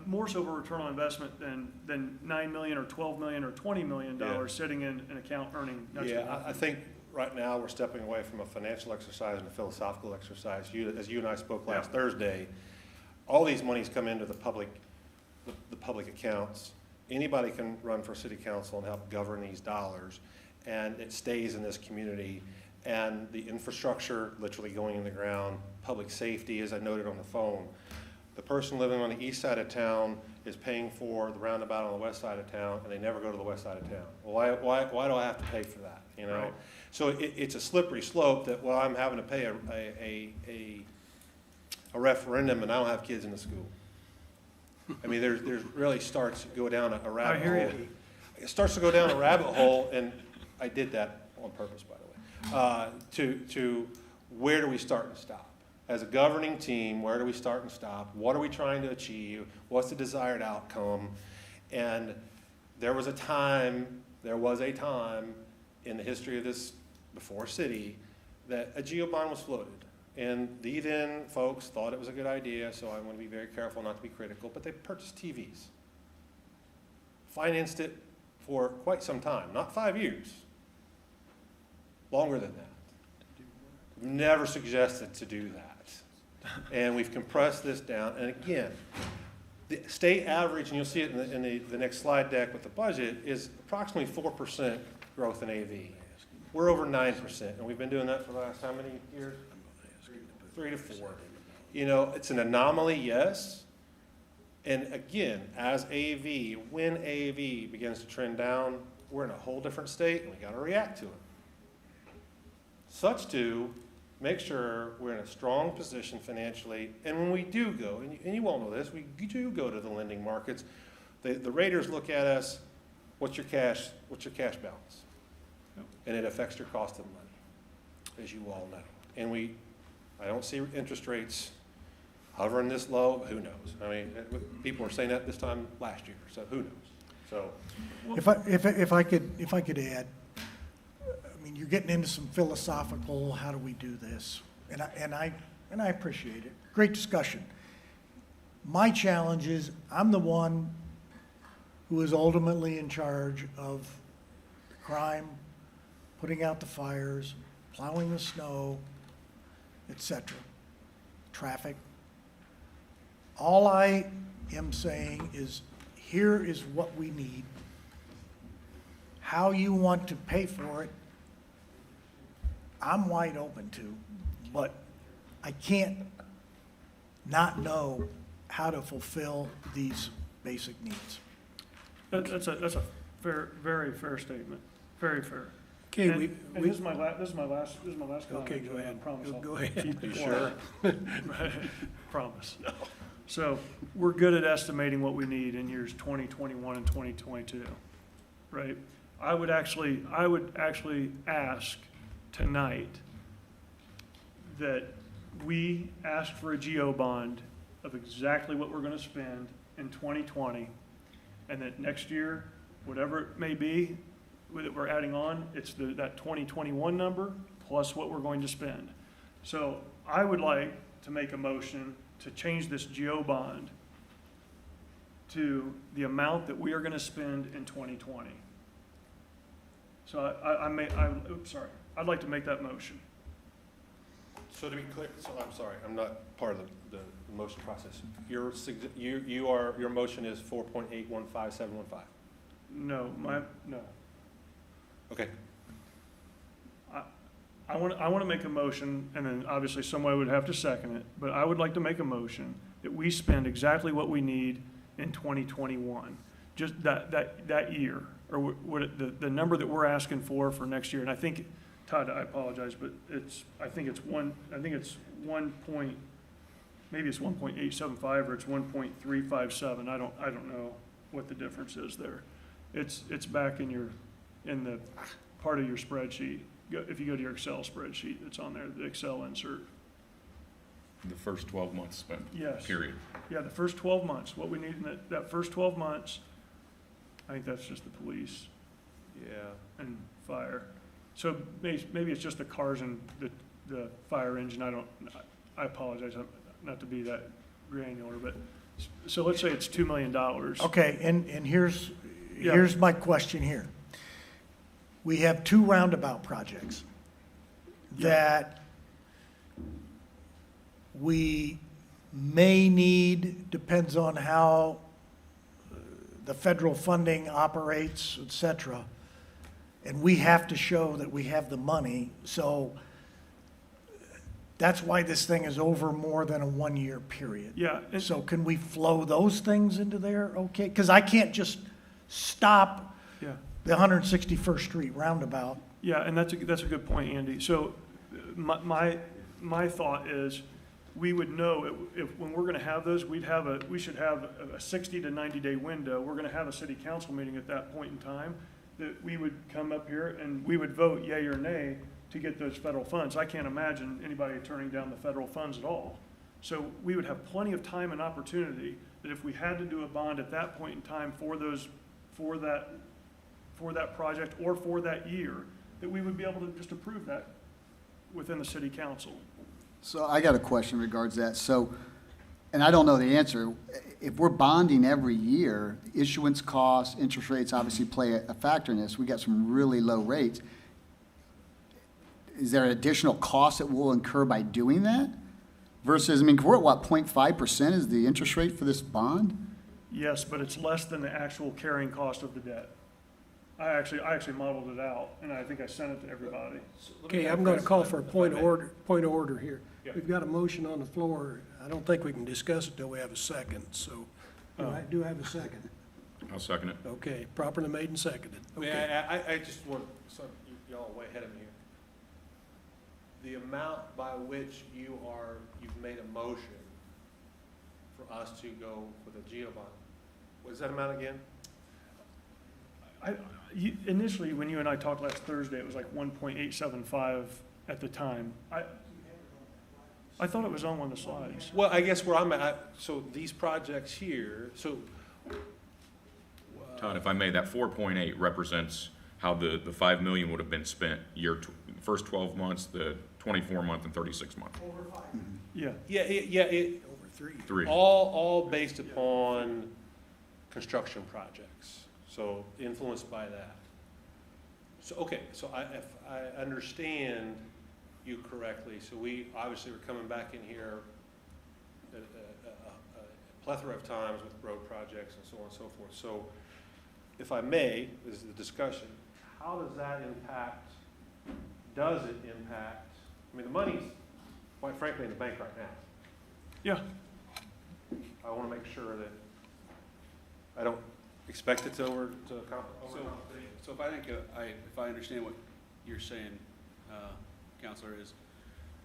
More so of a return on investment than $9 million or $12 million or $20 million sitting in an account earning next to nothing. I think right now we're stepping away from a financial exercise and a philosophical exercise. As you and I spoke last Thursday, all these monies come into the public accounts. Anybody can run for city council and help govern these dollars, and it stays in this community. And the infrastructure literally going in the ground, public safety, as I noted on the phone. The person living on the east side of town is paying for the roundabout on the west side of town, and they never go to the west side of town. Well, why do I have to pay for that? You know, Right. So it's a slippery slope that, well, I'm having to pay a referendum, and I don't have kids in the school. I mean, there's really starts to go down a rabbit hole. I hear you. It starts to go down a rabbit hole, and I did that on purpose, by the way. To where do we start and stop? As a governing team, where do we start and stop? What are we trying to achieve? What's the desired outcome? And there was a time in the history of this before city that a GO bond was floated. And the then folks thought it was a good idea, so I want to be very careful not to be critical, but they purchased TVs, financed it for quite some time, not 5 years, longer than that. Never suggested to do that. And we've compressed this down, and again, the state average, and you'll see it in the next slide deck with the budget, is approximately 4% growth in AV. We're over 9%, and we've been doing that for the last how many years? 3 to 4. You know, it's an anomaly, yes. And again, as AV, when AV begins to trend down, we're in a whole different state, and we got to react to it. Such to make sure we're in a strong position financially, and when we do go, and you all know this, we do go to the lending markets, the raters look at us, what's your cash balance? And it affects your cost of money, as you all know. And I don't see interest rates hovering this low, who knows? I mean, people were saying that this time last year, so who knows? So, If I could add, I mean, you're getting into some philosophical, how do we do this? And I appreciate it. Great discussion. My challenge is, I'm the one who is ultimately in charge of the crime, putting out the fires, plowing the snow, etc., traffic. All I am saying is, here is what we need. How you want to pay for it, I'm wide open to, but I can't not know how to fulfill these basic needs. That's a fair, very fair statement, very fair. Okay, And this is my last comment. Okay, go ahead. I promise I'll Go ahead. keep it You quiet. Promise. So we're good at estimating what we need in years 2021 and 2022, right? I would actually ask tonight that we ask for a GO bond of exactly what we're gonna spend in 2020, and that next year, whatever it may be, that we're adding on, it's that 2021 number plus what we're going to spend. So I would like to make a motion to change this GO bond to the amount that we are going to spend in 2020. So I'd like to make that motion. so to be clear, so I'm sorry, I'm not part of the motion process. Your motion is 4.815715. No. Okay. I want to make a motion, and then obviously somebody would have to second it, but I would like to make a motion that we spend exactly what we need in 2021, just that year, or what the number that we're asking for next year. And I think, Todd, I apologize, but I think it's 1.875 or it's 1.357. I don't know what the difference is there. It's back in the part of your spreadsheet. If you go to your Excel spreadsheet, it's on there, the Excel insert. The first 12 months spent, Yes. period. Yeah, the first 12 months, what we need in that first 12 months, I think that's just the police. Yeah. And fire. So maybe it's just the cars and the fire engine. I apologize, not to be that granular, but, so let's say it's $2 million. Okay, and here's my question here. We have 2 roundabout projects that we may need, depends on how the federal funding operates, et cetera. And we have to show that we have the money. So that's why this thing is over more than a 1-year period. Yeah. So can we flow those things into there? Okay, because I can't just stop Yeah. the 161st Street roundabout. Yeah, and that's a good point, Andy. So my thought is, we would know if when we're gonna have those, we should have a 60 to 90-day window. We're gonna have a city council meeting at that point in time, that we would come up here and we would vote yay or nay to get those federal funds. I can't imagine anybody turning down the federal funds at all. So we would have plenty of time and opportunity that if we had to do a bond at that point in time for that project or for that year, that we would be able to just approve that within the city council. So I got a question in regards to that. So and I don't know the answer, if we're bonding every year, issuance costs, interest rates obviously play a factor in this. We got some really low rates. Is there an additional cost that we'll incur by doing that? Versus, I mean, we're at what, 0.5% is the interest rate for this bond? Yes, but it's less than the actual carrying cost of the debt. I actually modeled it out, and I think I sent it to everybody. Okay, I'm going to call for a point of order here. We've got a motion on the floor. I don't think we can discuss it till we have a second, so do I have a second? I'll second it. Okay, properly made and seconded. Okay. I just want, so y'all are way ahead of me here. The amount by which you've made a motion for us to go for the GEO bond, what's that amount again? Initially, when you and I talked last Thursday, it was like 1.875 at the time. I thought it was on one of the slides. Well, I guess where I'm at, so these projects here, so. Todd, if I may, that 4.8 represents how the 5 million would have been spent first 12 months, the 24-month and 36-month. Yeah. Yeah, Over Three. all based upon construction projects, so influenced by that. So, okay, so if I understand you correctly, so we obviously were coming back in here a plethora of times with road projects and so on and so forth. So if I may, this is the discussion, how does that impact, does it impact, I mean, the money's quite frankly in the bank right now. Yeah. I want to make sure that I don't expect it to over. So if I think, if I understand what you're saying, Counselor, is,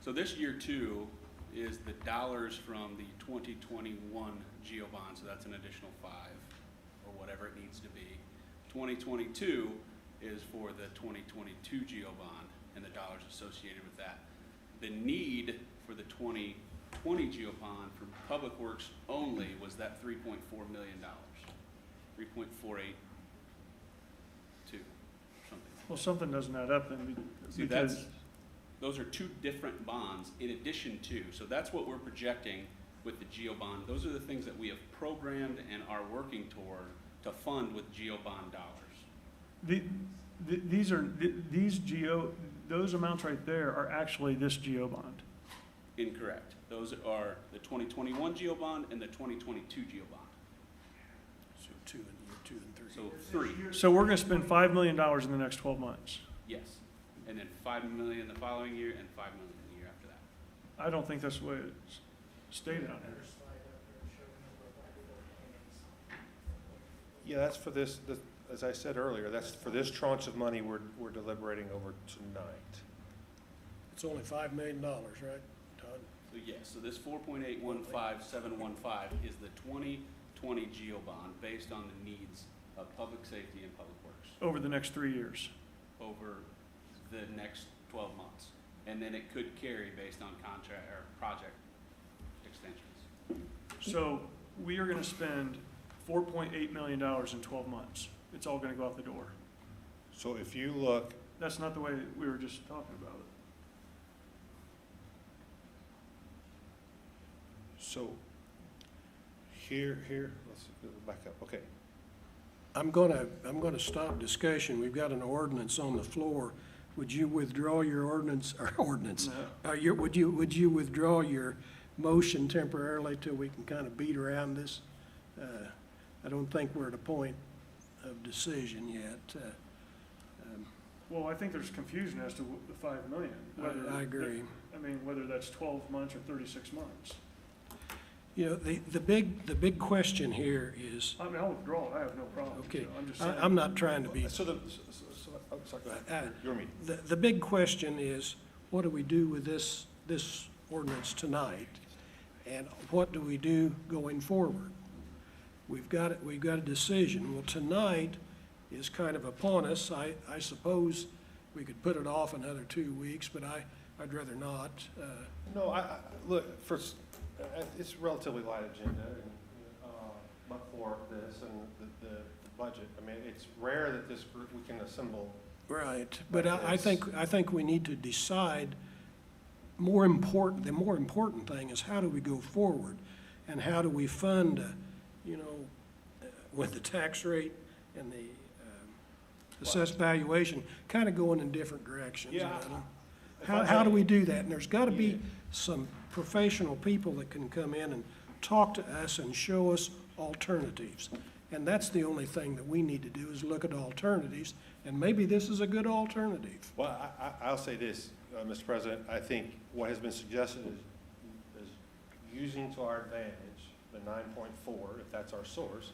so this year two is the dollars from the 2021 GEO bond, so that's an additional 5 or whatever it needs to be. 2022 is for the 2022 GEO bond and the dollars associated with that. The need for the 2020 GEO bond for public works only was that $3.4 million, 3.482 something. Well, something doesn't add up then See, because, those are two different bonds in addition to, so that's what we're projecting with the GEO bond. Those are the things that we have programmed and are working toward to fund with GEO bond dollars. those amounts right there are actually this GEO bond. Incorrect. Those are the 2021 GEO bond and the 2022 GEO bond. So 2 and 3. So 3, So we're gonna spend $5 million in the next 12 months. yes. And then 5 million the following year and 5 million the year after that. I don't think that's the way it's stated on here. Yeah, that's for this, as I said earlier, that's for this tranche of money we're deliberating over tonight. It's only $5 million, right, Todd? So yes, so this 4.815715 is the 2020 GEO bond based on the needs of public safety and public works Over the next 3 years. over the next 12 months. And then it could carry based on contract or project extensions. So we are gonna spend $4.8 million in 12 months. It's all gonna go out the door. So if you look, That's not the way we were just talking about it. so here, let's go back up, okay. I'm gonna stop discussion. We've got an ordinance on the floor. Would you withdraw your ordinance, would you withdraw your motion temporarily till we can kind of beat around this? I don't think we're at a point of decision yet. Well, I think there's confusion as to the 5 million. whether I agree. I mean, whether that's 12 months or 36 months. You know, the big question here is, I mean, I'll withdraw it, I have no problem. okay, So I'm just saying. I'm not trying to be, So oh, sorry, go ahead. Your meeting. the big question is, what do we do with this ordinance tonight? And what do we do going forward? We've got a decision. Well, tonight is kind of upon us. I suppose we could put it off another 2 weeks, but I'd rather not. No, look, first, it's a relatively light agenda, and, but for this and the budget, I mean, it's rare that this group, we can assemble. Right, but I think we need to decide, the more important thing is how do we go forward? and how do we fund, you know, with the tax rate and the assessed valuation kind of going in different directions. Yeah, you know? if I How do may- we do that? And there's got to be some professional people that can come in and talk to us and show us alternatives. And that's the only thing that we need to do is look at alternatives, and maybe this is a good alternative. Well, I'll say this, Mr. President, I think what has been suggested is using to our advantage the 9.4, if that's our source,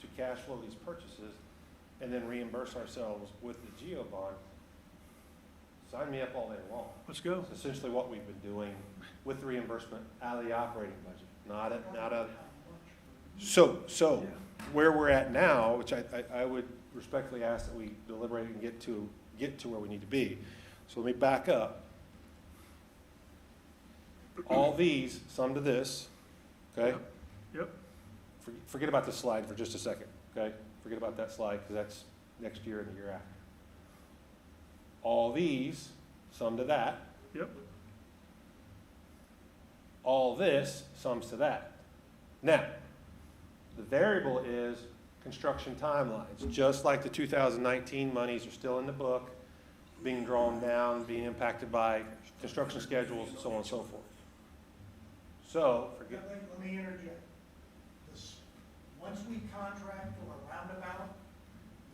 to cash flow these purchases, and then reimburse ourselves with the GEO bond. Sign me up all day long. Let's go. It's essentially what we've been doing with the reimbursement out of the operating budget, not a. So where we're at now, which I would respectfully ask that we deliberate and get to where we need to be. So let me back up. All these sum to this, okay? Yep. Forget about this slide for just a second, okay? Forget about that slide, because that's next year and the year after. All these sum to that. Yep. All this sums to that. Now, the variable is construction timelines. Just like the 2019 monies are still in the book, being drawn down, being impacted by construction schedules, and so on and so forth. So, forget. Let me interject. Once we contract for a roundabout,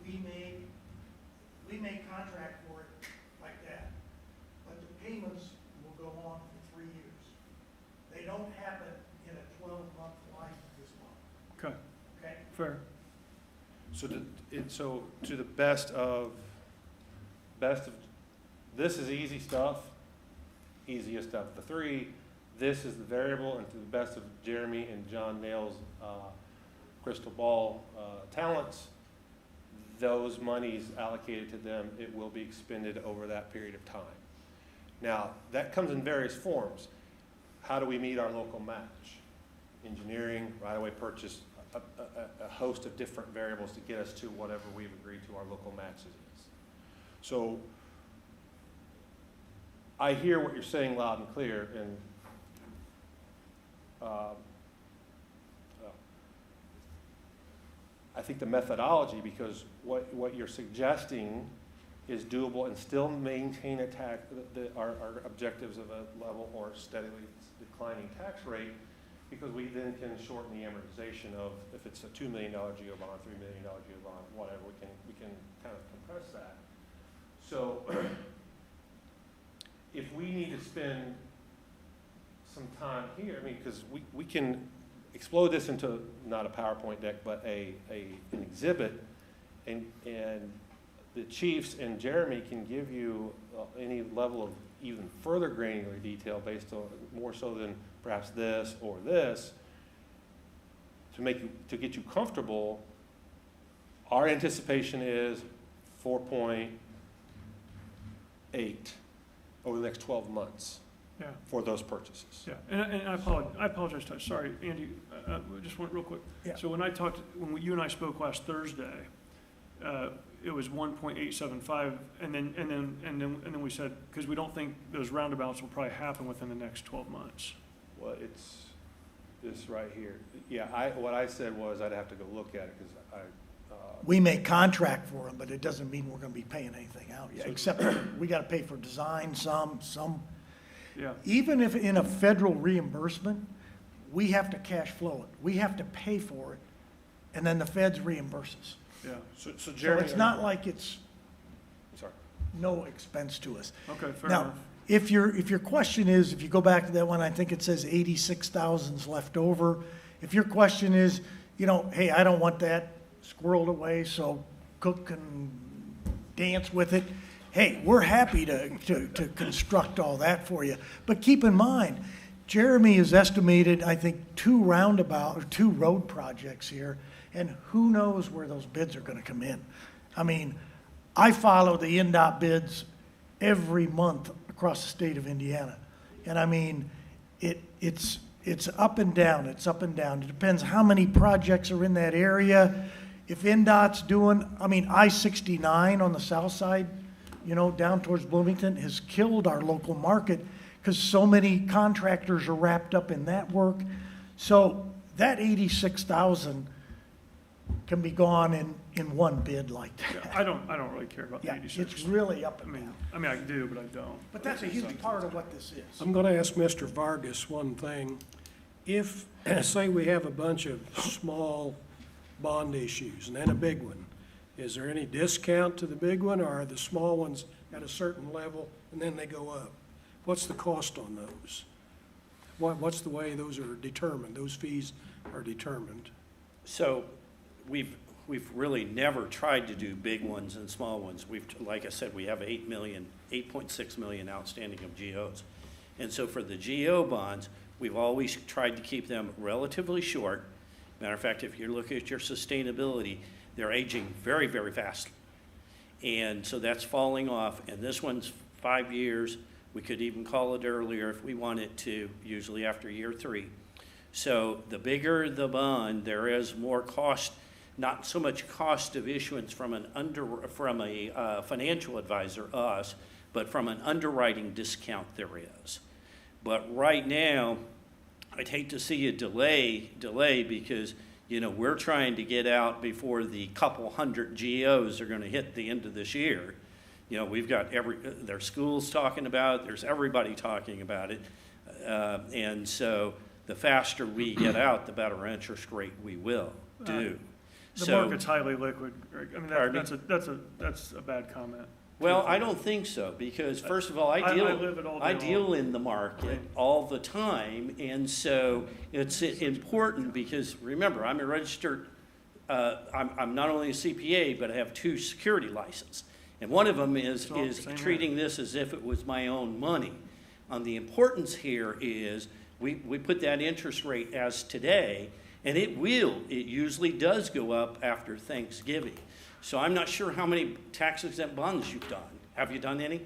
we may contract for it like that, but the payments will go on for 3 years. They don't happen in a 12-month life of this month, Okay, okay? fair. So to the best of, this is easy stuff, easiest of the three. This is the variable, and to the best of Jeremy and John Nail's crystal ball talents, those monies allocated to them, it will be expended over that period of time. Now, that comes in various forms. How do we meet our local match? Engineering, right-of-way purchase, a host of different variables to get us to whatever we've agreed to our local matches is. So I hear what you're saying loud and clear, and I think the methodology, because what you're suggesting is doable and still maintain our objectives of a level or steadily declining tax rate, because we then can shorten the amortization of, if it's a $2 million GEO bond, $3 million GEO bond, whatever, we can kind of compress that. So if we need to spend some time here, I mean, because we can explode this into not a PowerPoint deck, but an exhibit, and the chiefs and Jeremy can give you any level of even further granular detail based on more so than perhaps this or this to get you comfortable. Our anticipation is 4.8 over the next 12 months. Yeah. For those purchases. Yeah, and I apologize, Touch, sorry, Andy, just one real quick. Yeah. So when you and I spoke last Thursday, it was 1.875, and then we said, because we don't think those roundabouts will probably happen within the next 12 months. Well, it's this right here. Yeah, what I said was I'd have to go look at it, because We may contract for them, but it doesn't mean we're gonna be paying anything out yet, except we gotta pay for design, some. Yeah, Even if in a federal reimbursement, we have to cash flow it. We have to pay for it, and then the feds reimburse us. yeah, so So Jeremy. it's not like it's I'm sorry. no expense to us. okay, fair Now, enough. if your question is, if you go back to that one, I think it says 86,000's left over. If your question is, hey, I don't want that squirreled away, so Cook can dance with it. Hey, we're happy to construct all that for you. But keep in mind, Jeremy has estimated, I think, 2 road projects here, and who knows where those bids are gonna come in. I mean, I follow the NDOT bids every month across the state of Indiana. And I mean, it's up and down, it's up and down. It depends how many projects are in that area. If NDOT's doing, I-69 on the south side, down towards Bloomington, has killed our local market because so many contractors are wrapped up in that work. So that 86,000 can be gone in one bid like Yeah, that. I don't really care about the Yeah, 86. it's really up I and mean, down. I do, but I don't. But that's a huge part of what this is. I'm gonna ask Mr. Vargas one thing. If, say we have a bunch of small bond issues and then a big one, is there any discount to the big one, or are the small ones at a certain level and then they go up? What's the cost on those? What's the way those are determined, those fees are determined? So we've really never tried to do big ones and small ones. Like I said, we have 8.6 million outstanding of GOs. And so for the GO bonds, we've always tried to keep them relatively short. Matter of fact, if you look at your sustainability, they're aging very, very fast. And so that's falling off, and this one's 5 years. We could even call it earlier if we wanted to, usually after year 3. So the bigger the bond, there is more cost, not so much cost of issuance from a financial advisor, us, but from an underwriting discount there is. But right now, I'd hate to see a delay because, you know, we're trying to get out before the couple hundred GOs are going to hit the end of this year. You know, we've got there's schools talking about it, there's everybody talking about it. And so the faster we get out, the better interest rate we will do. The market's highly liquid, Greg. I mean, Pardon that's a bad comment. Well, I don't think so, because first of all, I live it all day deal long. in the market all the time, and so it's important because, remember, I'm a registered, I'm not only a CPA, but I have 2 security licenses. And one of them is treating this as if it was my own money. The importance here is we put that interest rate as today, and it usually does go up after Thanksgiving. So I'm not sure how many tax-exempt bonds you've done. Have you done any?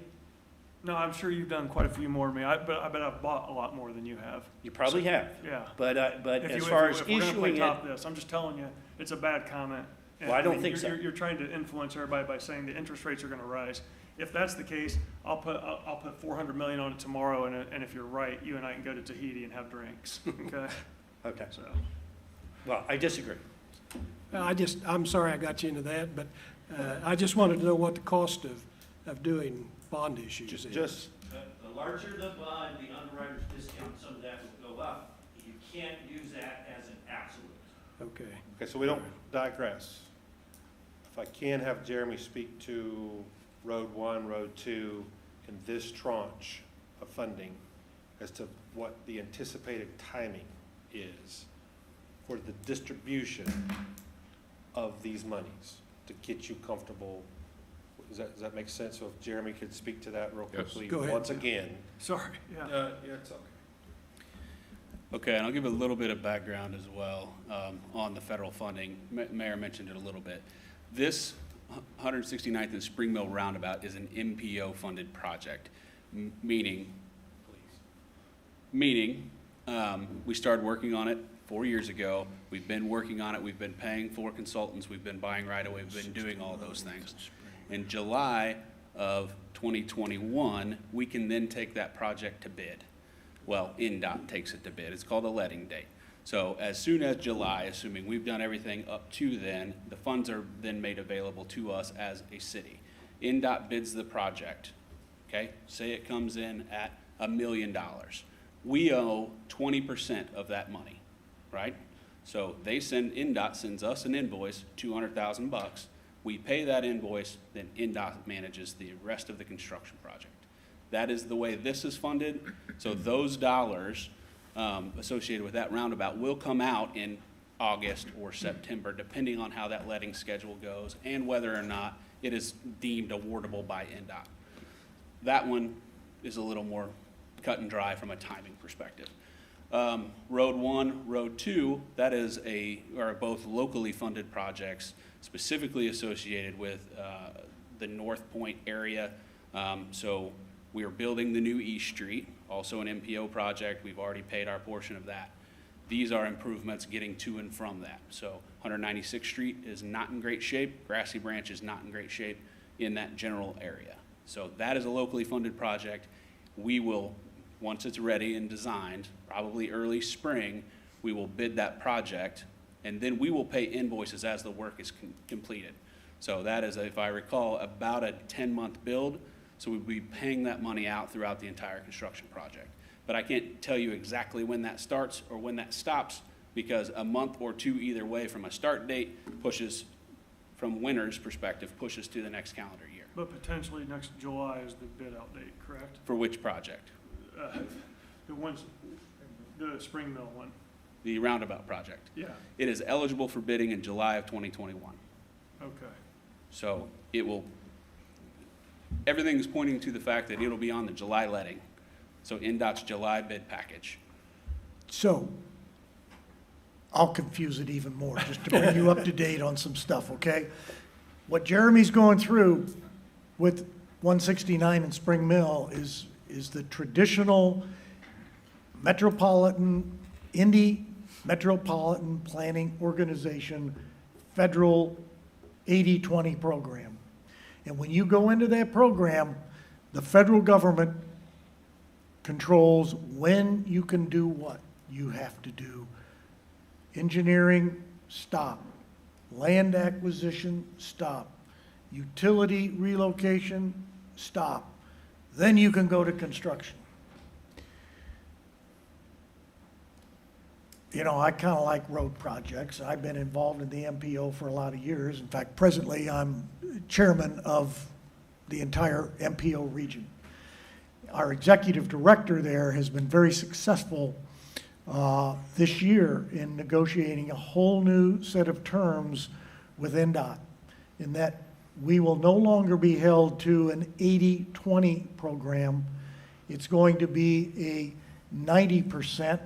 No, I'm sure you've done quite a few more than me. But I bet I've bought a lot more than you have. You probably have. Yeah. But If as you- far if as we're gonna play issuing it, top this, I'm just telling you, it's a bad comment. And, Well, I don't mean, think so. You're trying to influence everybody by saying the interest rates are going to rise. If that's the case, I'll put 400 million on it tomorrow, and if you're right, you and I can go to Tahiti and have drinks. Okay. okay. So. Well, I disagree. I'm sorry I got you into that, but I just wanted to know what the cost of doing bond issues is. Just, The larger the bond, the underwriter's discount, some of that will go up. You can't use that as an absolute. Okay. so we don't digress. If I can have Jeremy speak to Road 1, Road 2, and this tranche of funding as to what the anticipated timing is for the distribution of these monies to get you comfortable. Does that make sense? So if Jeremy could speak to that real Yes. quickly, Go ahead. once again. Sorry. Yeah. Yeah, it's okay. Okay, and I'll give a little bit of background as well on the federal funding. Mayor mentioned it a little bit. This 169th and Spring Mill Roundabout is an MPO-funded project, meaning we started working on it 4 years ago. We've been working on it. We've been paying for consultants. We've been buying right-of-way. We've been doing all those things. In July of 2021, we can then take that project to bid. Well, NDOT takes it to bid. It's called a letting date. So as soon as July, assuming we've done everything up to then, the funds are then made available to us as a city. NDOT bids the project, okay? Say it comes in at $1 million. We owe 20% of that money, right? So NDOT sends us an invoice, $200,000. We pay that invoice, then NDOT manages the rest of the construction project. That is the way this is funded. So those dollars associated with that roundabout will come out in August or September, depending on how that letting schedule goes and whether or not it is deemed awardable by NDOT. That one is a little more cut and dry from a timing perspective. Road 1, Road 2, that are both locally funded projects specifically associated with the North Point area. So we are building the new East Street, also an MPO project. We've already paid our portion of that. These are improvements getting to and from that. So 196th Street is not in great shape. Grassy Branch is not in great shape in that general area. So that is a locally funded project. We will, once it's ready and designed, probably early spring, we will bid that project, and then we will pay invoices as the work is completed. So that is, if I recall, about a 10-month build, so we'll be paying that money out throughout the entire construction project. But I can't tell you exactly when that starts or when that stops, because a month or two either way from a start date pushes, from winter's perspective, pushes to the next calendar year. But potentially next July is the bid out date, correct? For which project? The ones, the Spring Mill one. The roundabout project. Yeah, It is eligible for bidding in July of 2021. okay. So it will, everything is pointing to the fact that it'll be on the July letting. So NDOT's July bid package. So, I'll confuse it even more, just to bring you up to date on some stuff, okay? What Jeremy's going through with 169 and Spring Mill is the traditional Indy Metropolitan Planning Organization federal 80-20 program. And when you go into that program, the federal government controls when you can do what you have to do. Engineering, stop. Land acquisition, stop. Utility relocation, stop. Then you can go to construction. You know, I kind of like road projects. I've been involved in the MPO for a lot of years. In fact, presently, I'm chairman of the entire MPO region. Our executive director there has been very successful this year in negotiating a whole new set of terms with NDOT, in that we will no longer be held to an 80-20 program. It's going to be a 90%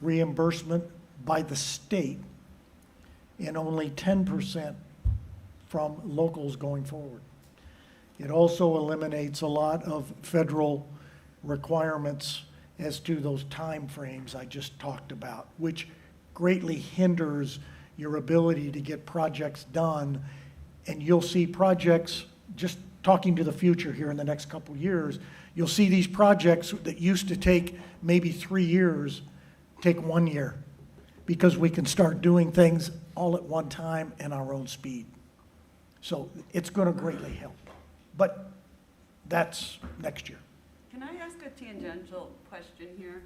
reimbursement by the state and only 10% from locals going forward. It also eliminates a lot of federal requirements as to those timeframes I just talked about, which greatly hinders your ability to get projects done. And you'll see projects, just talking to the future here in the next couple of years, you'll see these projects that used to take maybe 3 years take 1 year, because we can start doing things all at one time and our own speed. So it's going to greatly help. But that's next year. Can I ask a tangential question here?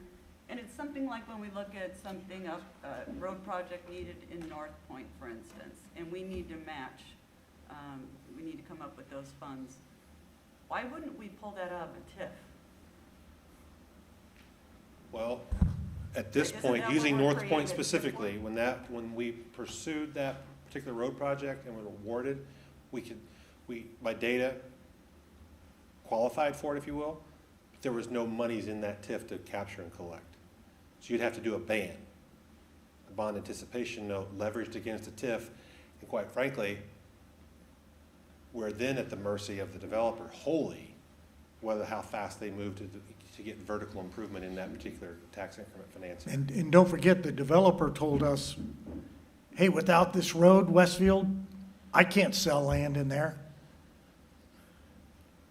And it's something like when we look at something up, road project needed in North Point, for instance, and we need to match, we need to come up with those funds. Why wouldn't we pull that out of a TIF? Well, at this Isn't point, that what using we're North Point created specifically, when we pursued that particular road project and were awarded, we, by data, qualified for it, if you will, but there was no monies in that TIF to capture and collect. So you'd have to do a BAN, a bond anticipation note leveraged against a TIF, and quite frankly, we're then at the mercy of the developer wholly, whether how fast they move to get vertical improvement in that particular tax increment financing. And don't forget, the developer told us, hey, without this road, Westfield, I can't sell land in there.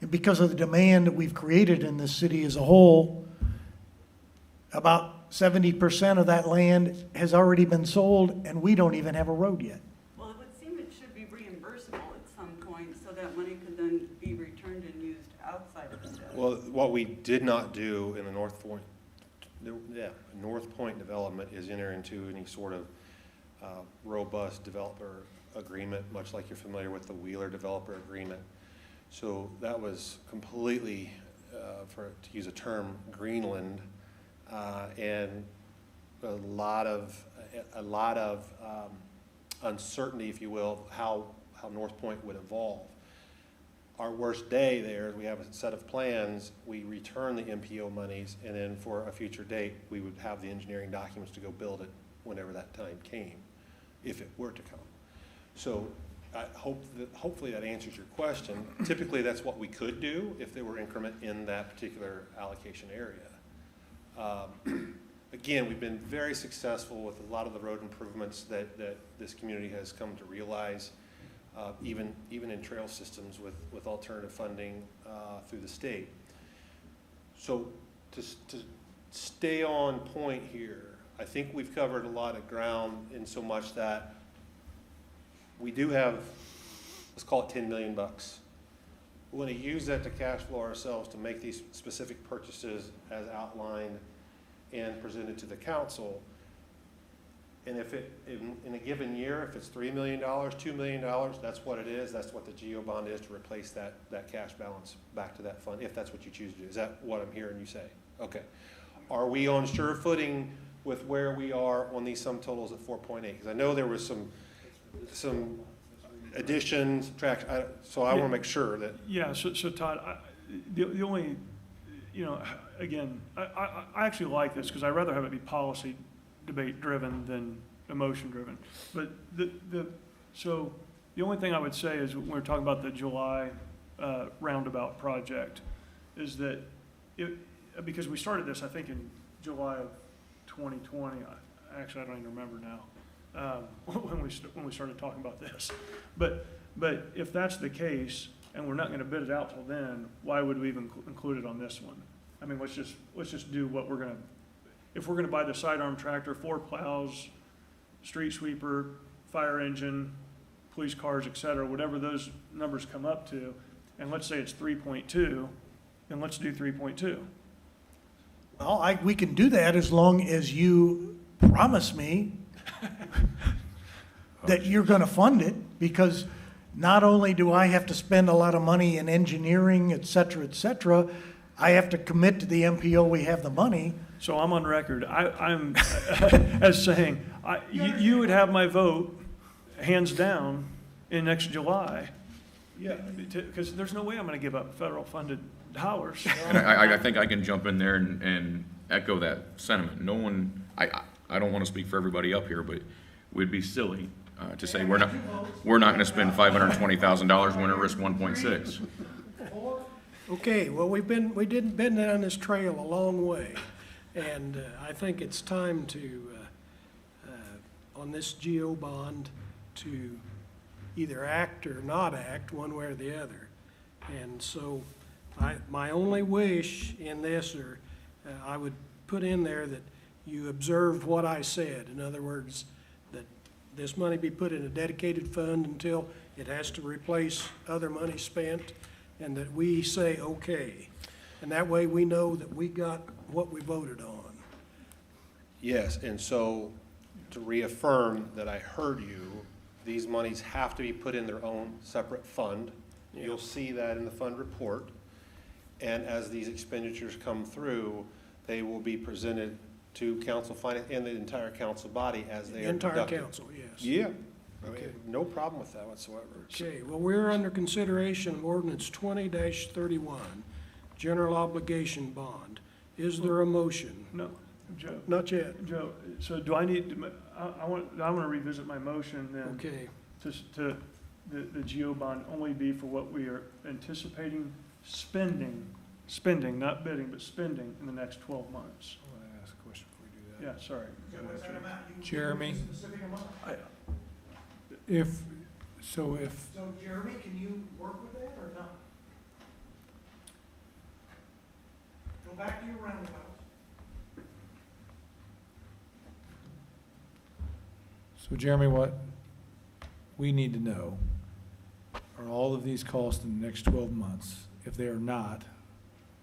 And because of the demand that we've created in this city as a whole, about 70% of that land has already been sold, and we don't even have a road yet. Well, it would seem it should be reimbursable at some point, so that money could then be returned and used outside of the TIF. Well, what we did not do in the North Point development is enter into any sort of robust developer agreement, much like you're familiar with the Wheeler developer agreement. So that was completely, to use a term, Greenland, and a lot of uncertainty, if you will, how North Point would evolve. Our worst day there, we have a set of plans, we return the MPO monies, and then for a future date, we would have the engineering documents to go build it whenever that time came, if it were to come. So I hopefully that answers your question. Typically, that's what we could do if there were increment in that particular allocation area. Again, we've been very successful with a lot of the road improvements that this community has come to realize, even in trail systems with alternative funding through the state. So to stay on point here, I think we've covered a lot of ground in so much that we do have, let's call it 10 million bucks. We're going to use that to cash flow ourselves to make these specific purchases as outlined and presented to the council. And if it, in a given year, if it's $3 million, $2 million, that's what it is. That's what the GO bond is, to replace that cash balance back to that fund, if that's what you choose to do. Is that what I'm hearing you say? Okay. Are we on sure footing with where we are on these sum totals at 4.8? Because I know there was some additions, subtraction, so I want to make sure that. Yeah, so Todd, the only, you know, again, I actually like this because I'd rather have it be policy debate driven than emotion driven. But so the only thing I would say is when we're talking about the July roundabout project is that because we started this, I think, in July of 2020. Actually, I don't even remember now when we started talking about this. But if that's the case, and we're not going to bid it out till then, why would we even include it on this one? I mean, let's just do what we're going to. If we're going to buy the sidearm tractor, 4 plows, street sweeper, fire engine, police cars, et cetera, whatever those numbers come up to, and let's say it's 3.2, then let's do 3.2. Well, we can do that as long as you promise me that you're going to fund it, because not only do I have to spend a lot of money in engineering, et cetera, I have to commit to the MPO we have the money. So I'm on record. I'm as saying, you would have my vote, hands down, in next July. Yeah, because there's no way I'm going to give up federal funded dollars. And I think I can jump in there and echo that sentiment. No one, I don't want to speak for everybody up here, but we'd be silly to say we're not going to spend $520,000 when it risks 1.6. Okay, well, we've been down this trail a long way, and I think it's time to, on this GO bond, to either act or not act, one way or the other. And so my only wish in this, or I would put in there that you observed what I said. In other words, that this money be put in a dedicated fund until it has to replace other money spent, and that we say, okay. And that way we know that we got what we voted on. Yes, and so to reaffirm that I heard you, these monies have to be put in their own separate fund. Yeah. You'll see that in the fund report. And as these expenditures come through, they will be presented to council finance and the entire council body as they are Entire deducted. council, yes. Yeah, I Okay. mean, no problem with that whatsoever. Okay, well, we're under consideration of ordinance 20-31, general obligation bond. Is there a motion? No, Joe. Not yet. Joe, so do I need to, I want to revisit my motion then. Okay, To the GO bond only be for what we are anticipating spending, not bidding, but spending in the next 12 months. I want to ask a question before we do that. Yeah, sorry. Jeremy? Specific amount. So Jeremy, can you work with that or not? Go back to your roundabouts. So Jeremy, what we need to know, are all of these costs in the next 12 months? If they are not,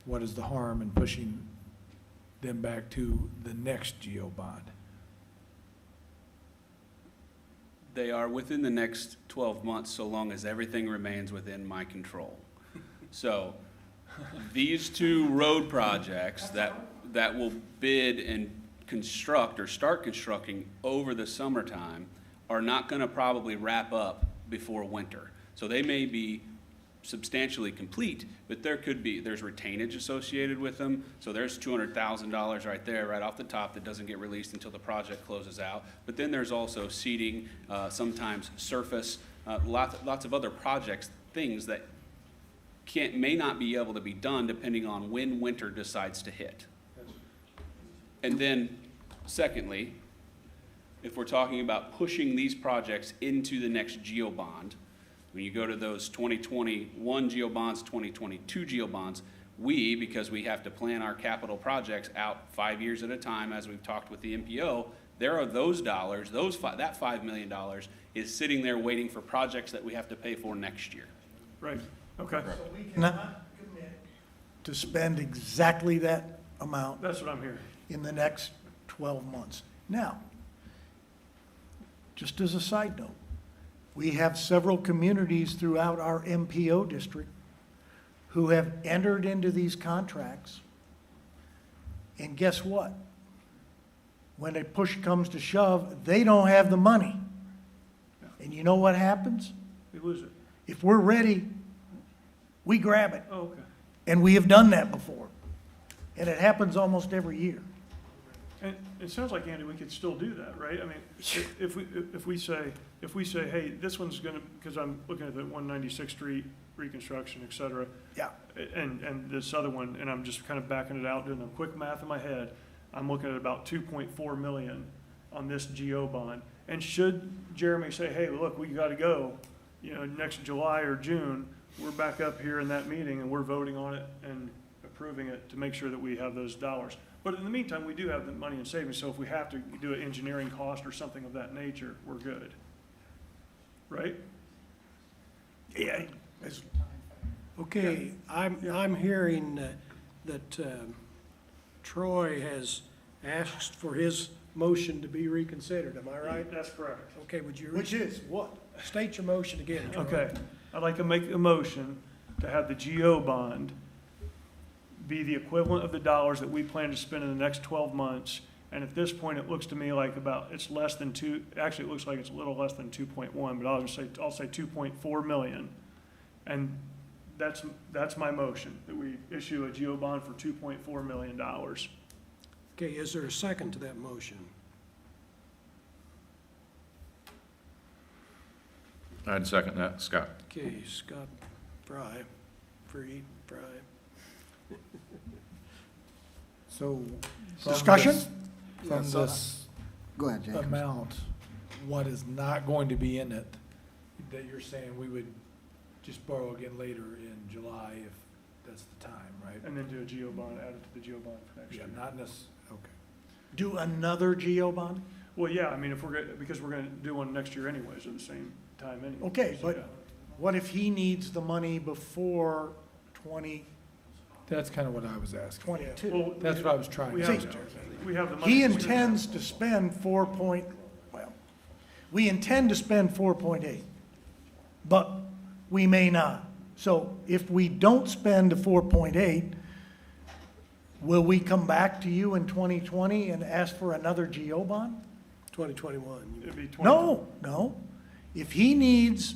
what is the harm in pushing them back to the next GO bond? They are within the next 12 months, so long as everything remains within my control. So these 2 road projects that will bid and construct or start constructing over the summertime are not going to probably wrap up before winter. So they may be substantially complete, but there's retainage associated with them. So there's $200,000 right there, right off the top, that doesn't get released until the project closes out. But then there's also seeding, sometimes surface, lots of other projects, things that may not be able to be done depending on when winter decides to hit. And then, secondly, if we're talking about pushing these projects into the next GO bond, when you go to those 2021 GO bonds, 2022 GO bonds, because we have to plan our capital projects out 5 years at a time, as we've talked with the MPO, there are those dollars, that $5 million is sitting there waiting for projects that we have to pay for next year. Right, okay. So we cannot commit to spend exactly that amount That's what I'm hearing. in the next 12 months. Now, just as a side note, we have several communities throughout our MPO district who have entered into these contracts, and guess what? When a push comes to shove, they don't have the money. And you know what happens? We lose it. If we're ready, we grab it. Oh, okay. And we have done that before. And it happens almost every year. And it sounds like, Andy, we could still do that, right? I mean, if we say, hey, this one's gonna, because I'm looking at the 196th Street reconstruction, et cetera. Yeah. And this other one, and I'm just kind of backing it out, doing the quick math in my head. I'm looking at about 2.4 million on this GO bond. And should Jeremy say, hey, look, we gotta go, next July or June, we're back up here in that meeting and we're voting on it and approving it to make sure that we have those dollars. But in the meantime, we do have the money in savings, so if we have to do an engineering cost or something of that nature, we're good. Right? Yeah. Okay, I'm hearing that Troy has asked for his motion to be reconsidered, am I right? That's correct. Okay, would you Which is what? state your motion again, Troy? Okay, I'd like to make a motion to have the GO bond be the equivalent of the dollars that we plan to spend in the next 12 months. And at this point, it looks to me like it's less than actually it looks like it's a little less than 2.1, but I'll say 2.4 million. And that's my motion, that we issue a GO bond for $2.4 million. Okay, is there a second to that motion? I'd second that, Scott. Okay, Scott Fry. So. from Discussion? this- From so- this Go ahead, Jake. amount, what is not going to be in it, that you're saying we would just borrow again later in July if that's the time, right? And then do a GO bond, add it to the GO bond for next Yeah, year. not necess, okay. Do another GO bond? Well, yeah, I mean, because we're gonna do one next year anyways at the same time anyway. Okay, So, but yeah. what if he needs the money before 2022? That's kind of what I was asking. Well, That's what I was trying we to have, say. we have the money. He to spend. intends to spend we intend to spend 4.8, but we may not. So if we don't spend the 4.8, will we come back to you in 2020 and ask for another GO bond? 2021. It'd be 20. No. If he needs,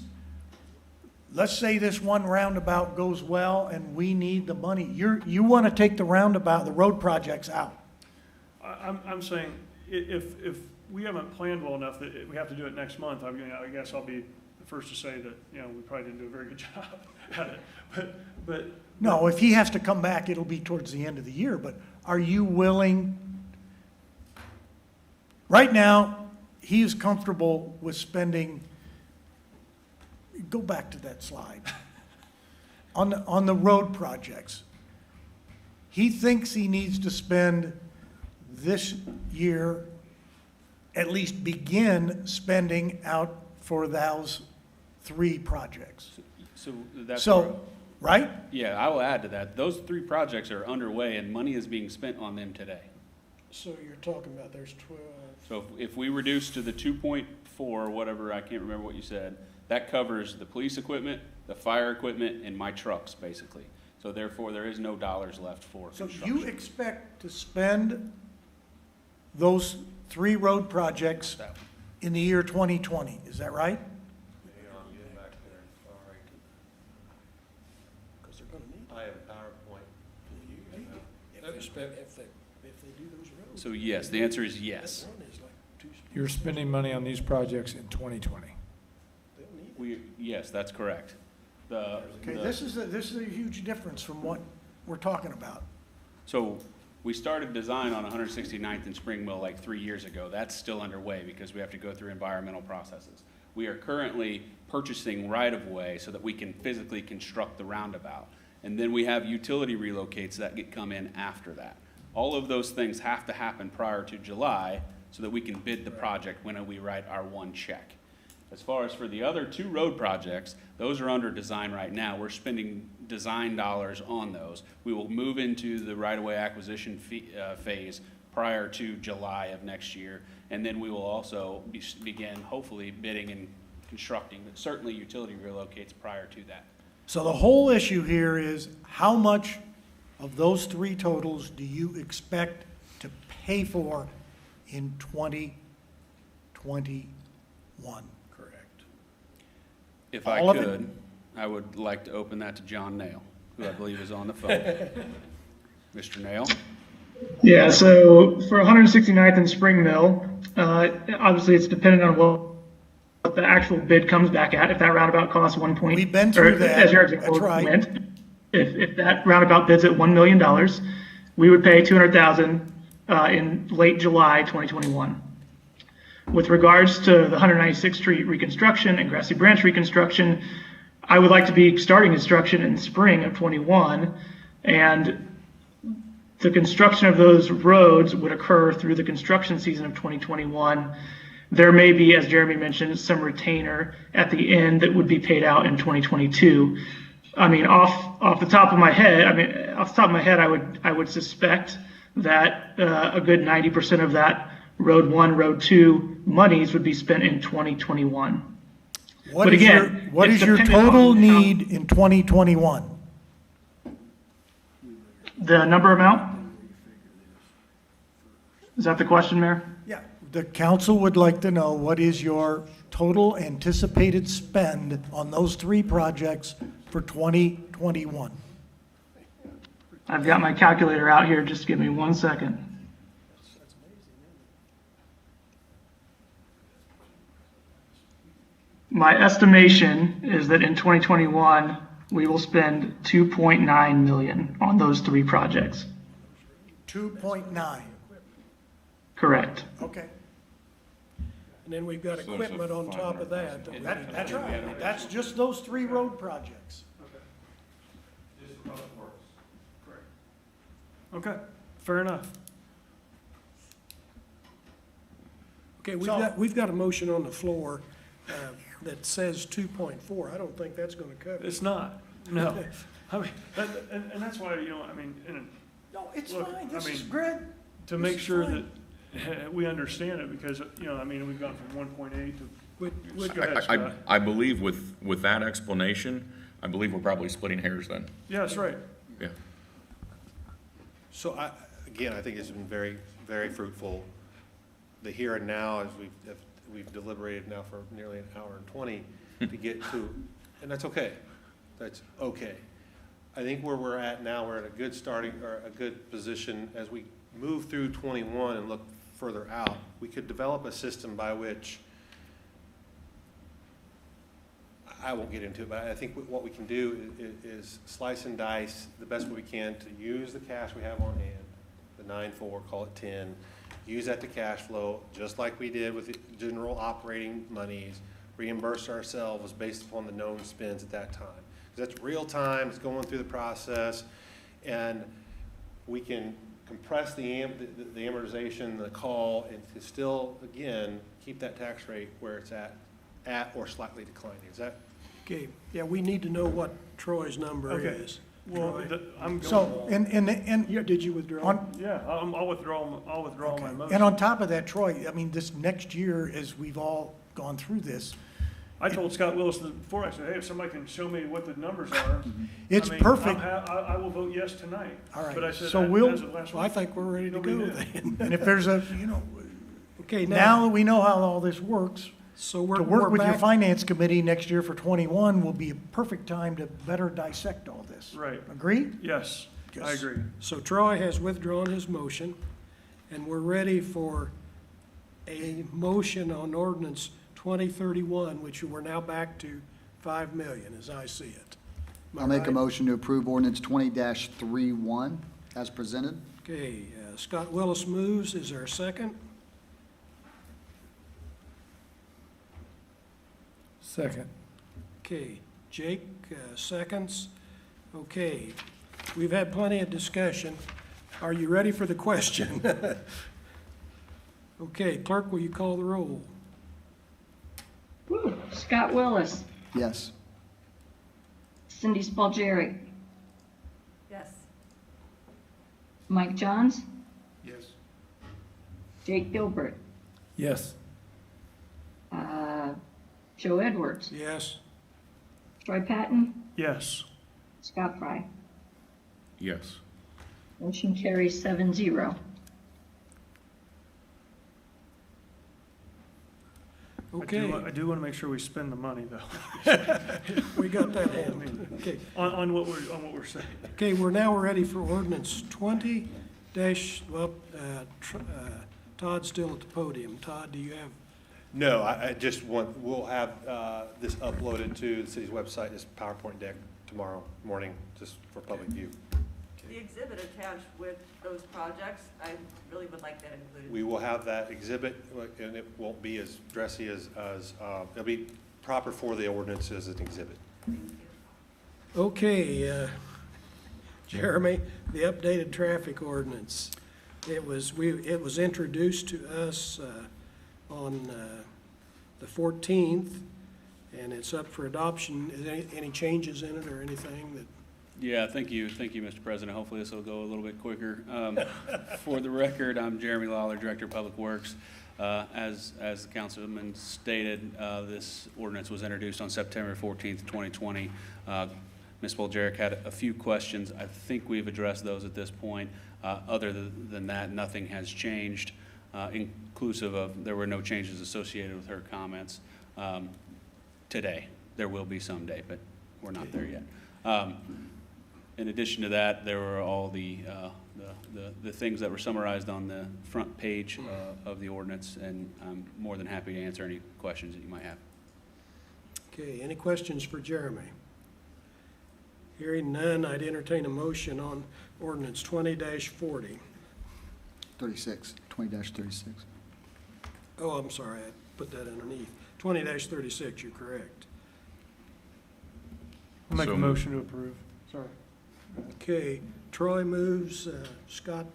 let's say this one roundabout goes well and we need the money, you want to take the roundabout, the road projects out. I'm saying, if we haven't planned well enough that we have to do it next month, I guess I'll be the first to say that, we probably didn't do a very good job at it. But No, if he has to come back, it'll be towards the end of the year, but are you willing? Right now, he is comfortable with spending, go back to that slide. On the road projects, he thinks he needs to spend this year, at least begin spending out for those 3 projects. So that's. So, right? Yeah, I will add to that. Those 3 projects are underway and money is being spent on them today. So you're talking about there's 12. So if we reduce to the 2.4, whatever, I can't remember what you said, that covers the police equipment, the fire equipment, and my trucks, basically. So therefore, there is no dollars left for So construction. you expect to spend those 3 road projects in the year 2020, is that right? Because they're gonna need I have a PowerPoint. if they do those roads. So yes, the answer is yes. That one is like 2. You're spending money on these projects in 2020. They'll need it. Yes, that's correct. Okay, this is a huge difference from what we're talking about. So we started design on 169th and Spring Mill like 3 years ago. That's still underway because we have to go through environmental processes. We are currently purchasing right-of-way so that we can physically construct the roundabout. And then we have utility relocates that come in after that. All of those things have to happen prior to July so that we can bid the project when we write our one check. As far as for the other 2 road projects, those are under design right now. We're spending design dollars on those. We will move into the right-of-way acquisition phase prior to July of next year. And then we will also begin hopefully bidding and constructing, but certainly utility relocates prior to that. So the whole issue here is how much of those 3 totals do you expect to pay for in 2021? If I All of it? could, I would like to open that to John Nail, who I believe is on the phone. Mr. Nail? Yeah, so for 169th and Spring Mill, obviously it's dependent on what the actual bid comes back at. If that roundabout costs 1 point. We've been through or that. As your example That's right. went, if that roundabout bids at $1 million, we would pay $200,000 in late July 2021. With regards to the 196th Street reconstruction and Grassy Branch reconstruction, I would like to be starting construction in spring of 21, and the construction of those roads would occur through the construction season of 2021. There may be, as Jeremy mentioned, some retainer at the end that would be paid out in 2022. I mean, off the top of my head, I would suspect that a good 90% of that Road 1, Road 2 monies would be spent in 2021. What But is again, what it's is your dependent total on how- need in 2021? The number amount? Is that the question, Mayor? Yeah. The council would like to know what is your total anticipated spend on those 3 projects for 2021? I've got my calculator out here. Just give me 1 second. My estimation is that in 2021, we will spend 2.9 million on those 3 projects. 2.9. Correct. Okay. And then we've got equipment on top of that. That's right. That's just those 3 road projects. Okay, fair enough. Okay, So- we've got a motion on the floor that says 2.4. I don't think that's gonna cover it. It's not, no. I mean, and that's why, I mean, No, it's Look, fine. I This is mean, great. to make sure that we understand it, because, I mean, we've gone from 1.8 to, Would- go ahead, Scott. I believe with that explanation, I believe we're probably splitting hairs then. Yeah, that's right. Yeah. So again, I think it's been very, very fruitful. The here and now, as we've deliberated now for nearly an hour and 20 to get to, and that's okay. That's okay. I think where we're at now, we're at a good starting, or a good position as we move through 21 and look further out. We could develop a system by which, I won't get into it, but I think what we can do is slice and dice the best way we can to use the cash we have on hand, the 9.4, call it 10, use that to cash flow, just like we did with the general operating monies, reimburse ourselves based upon the known spends at that time. Because that's real time, it's going through the process, and we can compress the amortization, the call, and to still, again, keep that tax rate where it's at or slightly declining. Is that? Okay, yeah, we need to know what Troy's number Okay. is. Well, Troy. I'm going. So, and Yeah, did you withdraw? on, Yeah, I'll withdraw my motion. and on top of that, Troy, I mean, this next year, as we've all gone through this, I told Scott Willis before, I said, hey, if somebody can show me what the numbers are. It's I mean, perfect. I will vote yes tonight. All right, But I said, so as we'll- of last Well, I week, think we're ready to nobody go knew. then. and if there's a, Okay, now now, that we know how all this works, so we're to work with your back. finance committee next year for 21 will be a perfect time to better dissect all this. Right. Agree? Yes, I Yes. agree. So Troy has withdrawn his motion, and we're ready for a motion on ordinance 2031, which we're now back to 5 million, as I see it. Am I I'll make a right? motion to approve ordinance 20-31 as presented. Okay, Scott Willis moves. Is there a second? Second. Okay, Jake seconds. Okay, we've had plenty of discussion. Are you ready for the question? Okay, clerk, will you call the roll? Whew. Scott Willis, Yes. Cindy Spalgeric, Yes. Mike Johns, Yes. Jake Gilbert, Yes. Joe Edwards, Yes. Troy Patton, Yes. Scott Fry. Yes. Motion carries 7-0. Okay, I do want to make sure we spend the money, though, we got that handled. Okay, on what we're saying. okay, we're now ready for ordinance 20 Todd's still at the podium. Todd, do you have? No, I just want, we'll have this uploaded to the city's website, this PowerPoint deck tomorrow morning, just for public view. The exhibit attached with those projects, I really would like that included. We will have that exhibit, and it won't be as dressy as, it'll be proper for the ordinance as an exhibit. Okay, Jeremy, the updated traffic ordinance. It was introduced to us on the 14th, and it's up for adoption. Is there any changes in it or anything that? Yeah, thank you, Mr. President. Hopefully this will go a little bit quicker. For the record, I'm Jeremy Lawler, Director of Public Works. As the councilman stated, this ordinance was introduced on September 14th, 2020. Ms. Boljeric had a few questions. I think we've addressed those at this point. Other than that, nothing has changed, inclusive of there were no changes associated with her comments today. There will be someday, but we're not there yet. In addition to that, there were all the things that were summarized on the front page of the ordinance, and I'm more than happy to answer any questions that you might have. Okay, any questions for Jeremy? Hearing none, I'd entertain a motion on ordinance 20-40. 36, 20-36. Oh, I'm sorry, I put that underneath. 20-36, you're correct. I'll make So a motion to approve. Sorry. Okay, Troy moves, Scott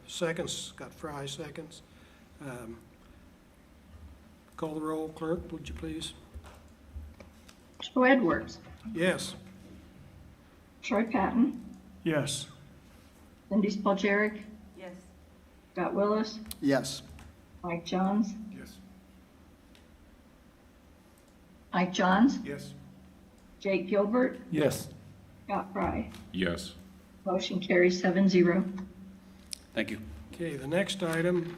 seconds, Scott Fry seconds. Call the roll, clerk, would you please? Joe Edwards, Yes. Troy Patton, Yes. Cindy Spalgeric, Yes. Scott Willis, Yes. Mike Johns, Yes. Mike Johns, Yes. Jake Gilbert, Yes. Scott Fry. Yes. Motion carries 7-0. Thank you. Okay, the next item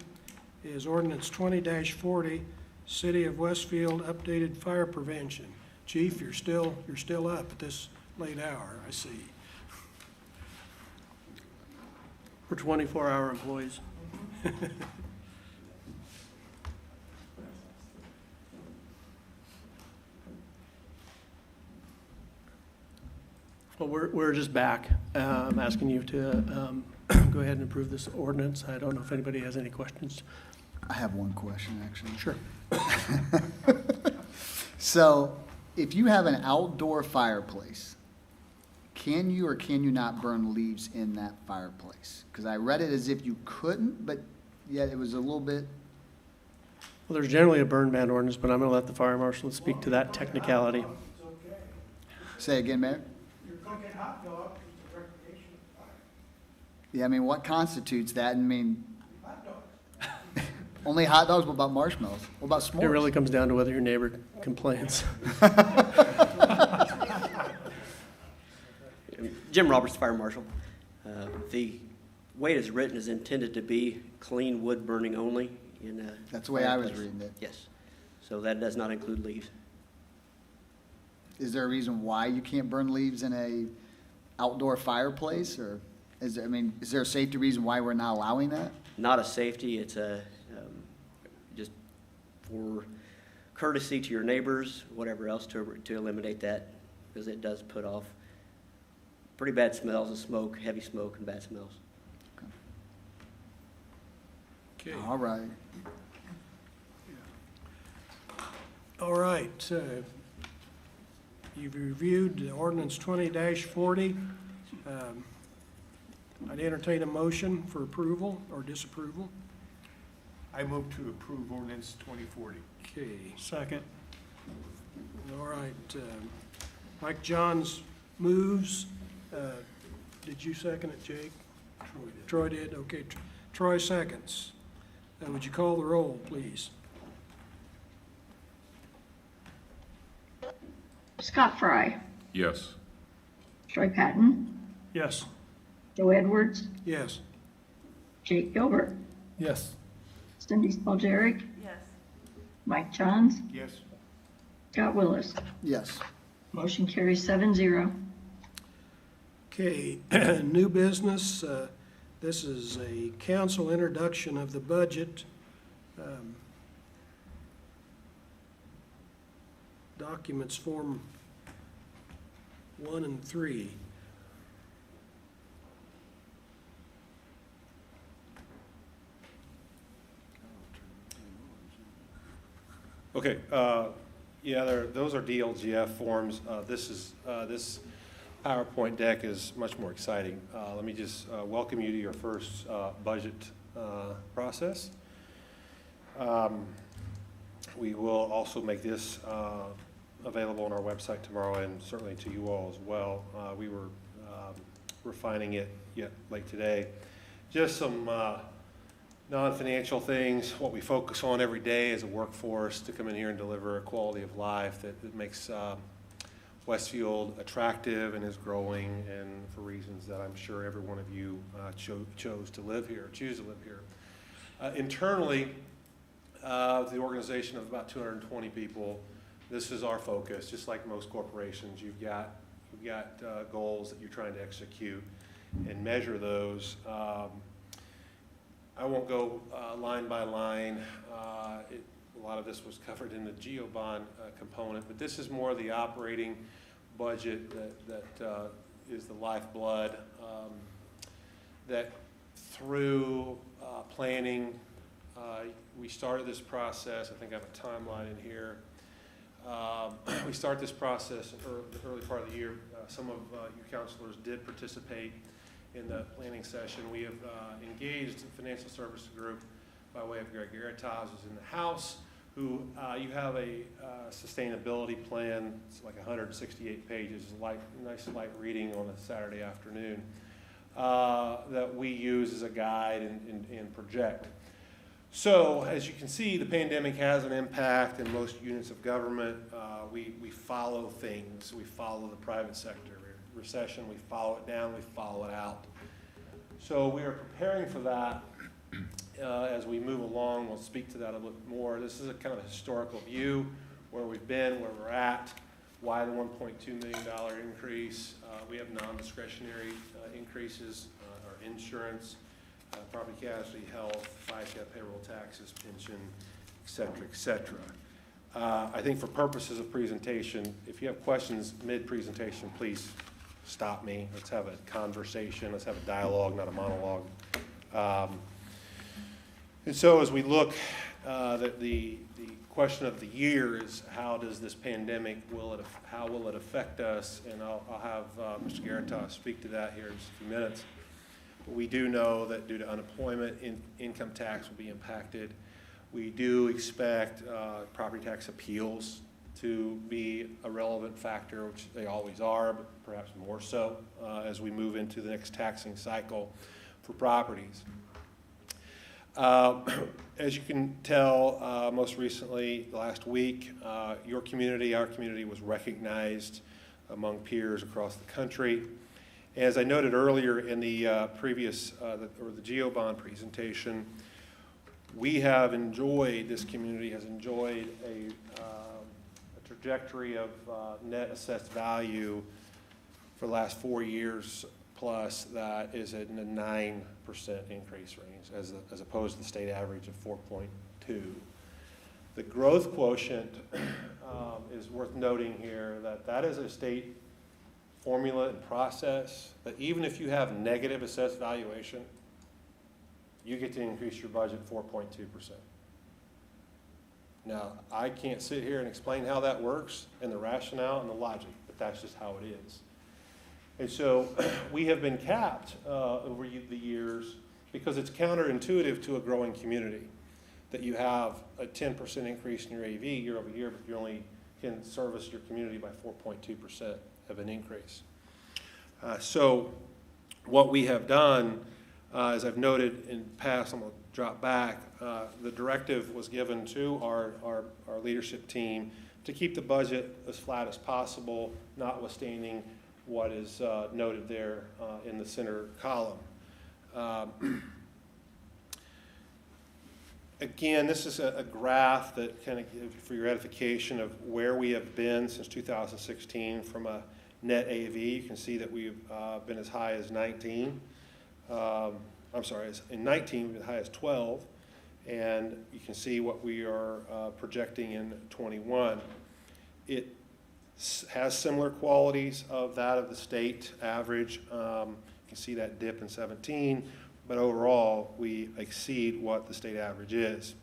is ordinance 20-40, City of Westfield updated fire prevention. Chief, you're still up at this late hour, I see. We're 24-hour employees. Well, we're just back. I'm asking you to go ahead and approve this ordinance. I don't know if anybody has any questions. I have one question, actually. Sure. So, if you have an outdoor fireplace, can you or can you not burn leaves in that fireplace? Because I read it as if you couldn't, but yet it was a little bit. Well, there's generally a burn ban ordinance, but I'm going to let the fire marshal speak to that technicality. Say again, Mayor? You're cooking hot dogs, it's a recreation fire. Yeah, I mean, what constitutes that? I mean, Hot dogs. only hot dogs? What about marshmallows? What about s'mores? It really comes down to whether your neighbor complains. Jim Roberts, Fire Marshal. The way it is written is intended to be clean wood burning only in a. That's the way I was fireplace. reading it. Yes. So that does not include leaves. Is there a reason why you can't burn leaves in a outdoor fireplace, or is there, I mean, is there a safety reason why we're not allowing that? Not a safety, it's a, just for courtesy to your neighbors, whatever else to eliminate that, because it does put off pretty bad smells of smoke, heavy smoke and bad smells. Okay. All right. All right. You've reviewed ordinance 20-40. I'd entertain a motion for approval or disapproval. I move to approve ordinance 2040. Okay, Second. all right. Mike Johns moves. Did you second it, Jake? Troy did, okay. Troy seconds. Would you call the roll, please? Scott Fry, Yes. Troy Patton, Yes. Joe Edwards, Yes. Jake Gilbert, Yes. Cindy Spalgeric, Yes. Mike Johns, Yes. Scott Willis. Yes. Motion carries 7-0. Okay, new business. This is a council introduction of the budget. Documents Form 1 and 3. Okay, yeah, those are DLGF forms. This PowerPoint deck is much more exciting. Let me just welcome you to your first budget process. We will also make this available on our website tomorrow, and certainly to you all as well. We were refining it yet late today. Just some non-financial things, what we focus on every day as a workforce to come in here and deliver a quality of life that makes Westfield attractive and is growing, and for reasons that I'm sure every one of you chose to live here, choose to live here. Internally, the organization of about 220 people, this is our focus. Just like most corporations, you've got goals that you're trying to execute and measure those. I won't go line by line. A lot of this was covered in the GeoBond component, but this is more the operating budget that is the lifeblood, that through planning, we started this process. I think I have a timeline in here. We start this process in the early part of the year. Some of you counselors did participate in the planning session. We have engaged the financial services group by way of Greg Garitas, who's in the House, who you have a sustainability plan. It's like 168 pages, nice light reading on a Saturday afternoon, that we use as a guide and project. So as you can see, the pandemic has an impact in most units of government. We follow things. We follow the private sector. Recession, we follow it down, we follow it out. So we are preparing for that as we move along. We'll speak to that a little more. This is a kind of a historical view, where we've been, where we're at, why the $1.2 million increase. We have non-discretionary increases, our insurance, property casualty, health, FICA, payroll taxes, pension, et cetera, et cetera. I think for purposes of presentation, if you have questions mid-presentation, please stop me. Let's have a conversation. Let's have a dialogue, not a monologue. And so as we look, the question of the year is, how does this pandemic, how will it affect us? And I'll have Mr. Garitas speak to that here in just a few minutes. But we do know that due to unemployment, income tax will be impacted. We do expect property tax appeals to be a relevant factor, which they always are, but perhaps more so as we move into the next taxing cycle for properties. As you can tell, most recently, last week, your community, our community, was recognized among peers across the country. As I noted earlier in the previous, the GeoBond presentation, we have enjoyed, this community has enjoyed a trajectory of net assessed value for the last 4 years plus that is in a 9% increase range as opposed to the state average of 4.2. The growth quotient is worth noting here that is a state formula and process, that even if you have negative assessed valuation, you get to increase your budget 4.2%. Now, I can't sit here and explain how that works and the rationale and the logic. That's just how it is. And so we have been capped over the years because it's counterintuitive to a growing community that you have a 10% increase in your AV year over year, but you only can service your community by 4.2% of an increase. So what we have done, as I've noted in the past, I'm going to drop back, the directive was given to our leadership team to keep the budget as flat as possible, notwithstanding what is noted there in the center column. Again, this is a graph that kind of gives for your edification of where we have been since 2016 from a net AV. You can see that we've been as high as 19. I'm sorry, in 19 we've been as high as 12. And you can see what we are projecting in 21. It has similar qualities of that of the state average. You can see that dip in 17. But overall, we exceed what the state average is.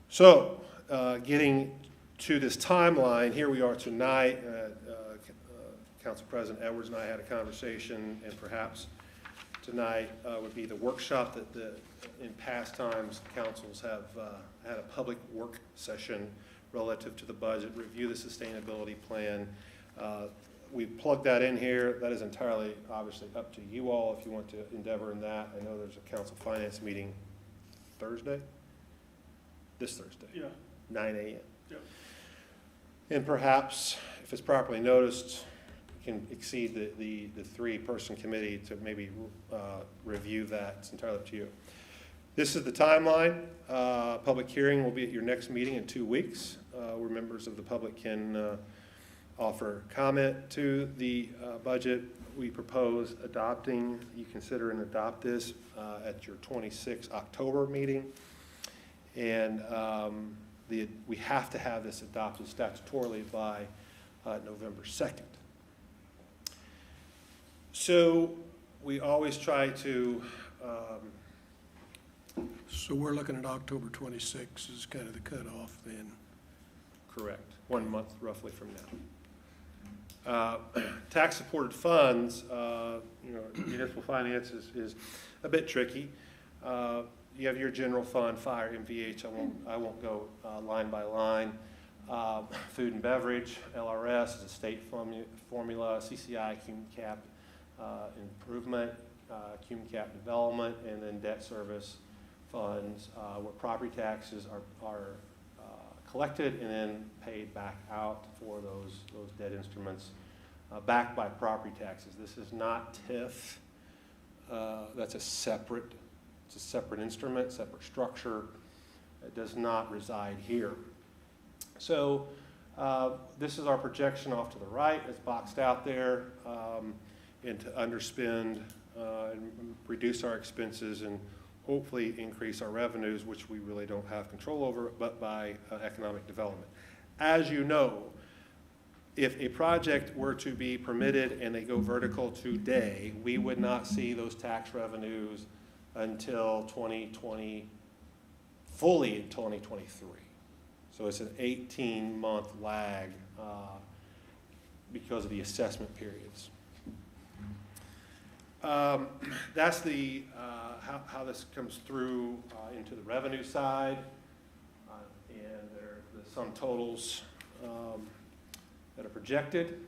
So, getting to this timeline, here we are tonight. Council President Edwards and I had a conversation, and perhaps tonight would be the workshop that in past times councils have had a public work session relative to the budget, review the sustainability plan. We've plugged that in here. That is entirely, obviously, up to you all if you want to endeavor in that. I know there's a council finance meeting Thursday? This Thursday? Yeah. 9 a.m. Yeah. And perhaps, if it's properly noticed, can exceed the three-person committee to maybe review that. It's entirely up to you. This is the timeline. Public hearing will be at your next meeting in 2 weeks, where members of the public can offer comment to the budget. We propose adopting, you consider and adopt this at your 26 October meeting. And we have to have this adopted statutorily by November 2nd. So we always try to... So we're looking at October 26th is kind of the cutoff then? Correct. 1 month roughly from now. Tax-supported funds, municipal finance is a bit tricky. You have your general fund, fire, MVH. I won't go line by line. Food and beverage, LRS is a state formula. CCI, cum cap improvement, cum cap development, and then debt service funds where property taxes are collected and then paid back out for those debt instruments backed by property taxes. This is not TIF. That's a separate instrument, separate structure. It does not reside here. So this is our projection off to the right. It's boxed out there, and to underspend and reduce our expenses and hopefully increase our revenues, which we really don't have control over, but by economic development. As you know, if a project were to be permitted and they go vertical today, we would not see those tax revenues until 2020, fully in 2023. So it's an 18-month lag because of the assessment periods. That's the how this comes through into the revenue side, and there are the sum totals that are projected.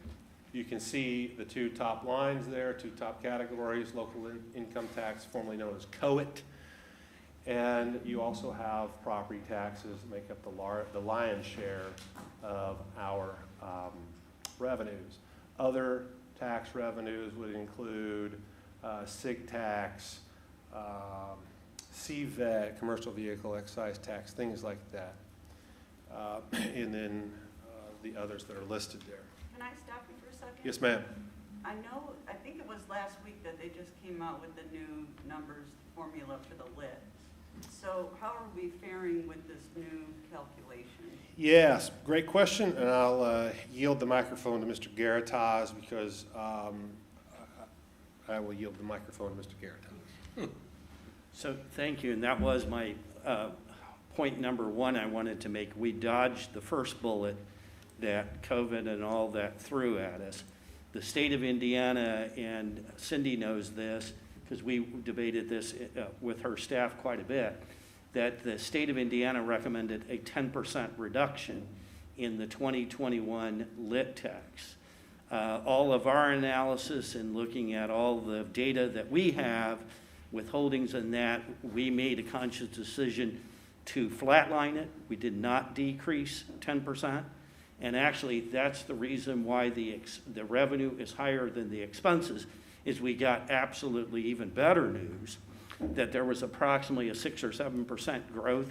You can see the two top lines there, two top categories: local income tax, formerly known as COIT, and you also have property taxes that make up the lion's share of our revenues. Other tax revenues would include SIG tax, CVET, commercial vehicle excise tax, things like that. And then the others that are listed there. Can I stop you for a second? Yes, ma'am. I think it was last week that they just came out with the new numbers formula for the lit. So how are we faring with this new calculation? Yes, great question, and I'll yield the microphone to Mr. Garatas because I will yield the microphone to Mr. Garatas. So thank you, and that was my point number one I wanted to make. We dodged the first bullet that COVID and all that threw at us. The state of Indiana, and Cindy knows this, because we debated this with her staff quite a bit, that the state of Indiana recommended a 10% reduction in the 2021 lit tax. All of our analysis and looking at all the data that we have, withholdings and that, we made a conscious decision to flatline it. We did not decrease 10%. And actually, that's the reason why the revenue is higher than the expenses, is we got absolutely even better news that there was approximately a 6 or 7% growth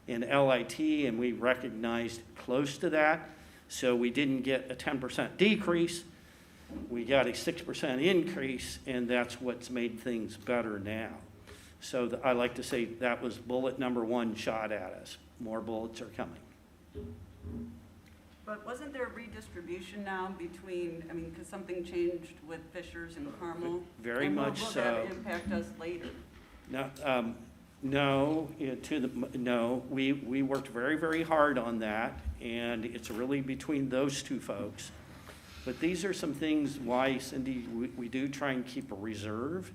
in LIT, and we recognized close to that. So we didn't get a 10% decrease. We got a 6% increase, and that's what's made things better now. So I like to say that was bullet number one shot at us. More bullets are coming. But wasn't there a redistribution now between, I mean, because something changed with Fishers and Carmel? Very and much will so. that impact us later? No, no, we worked very, very hard on that, and it's really between those two folks. But these are some things why, Cindy, we do try and keep a reserve,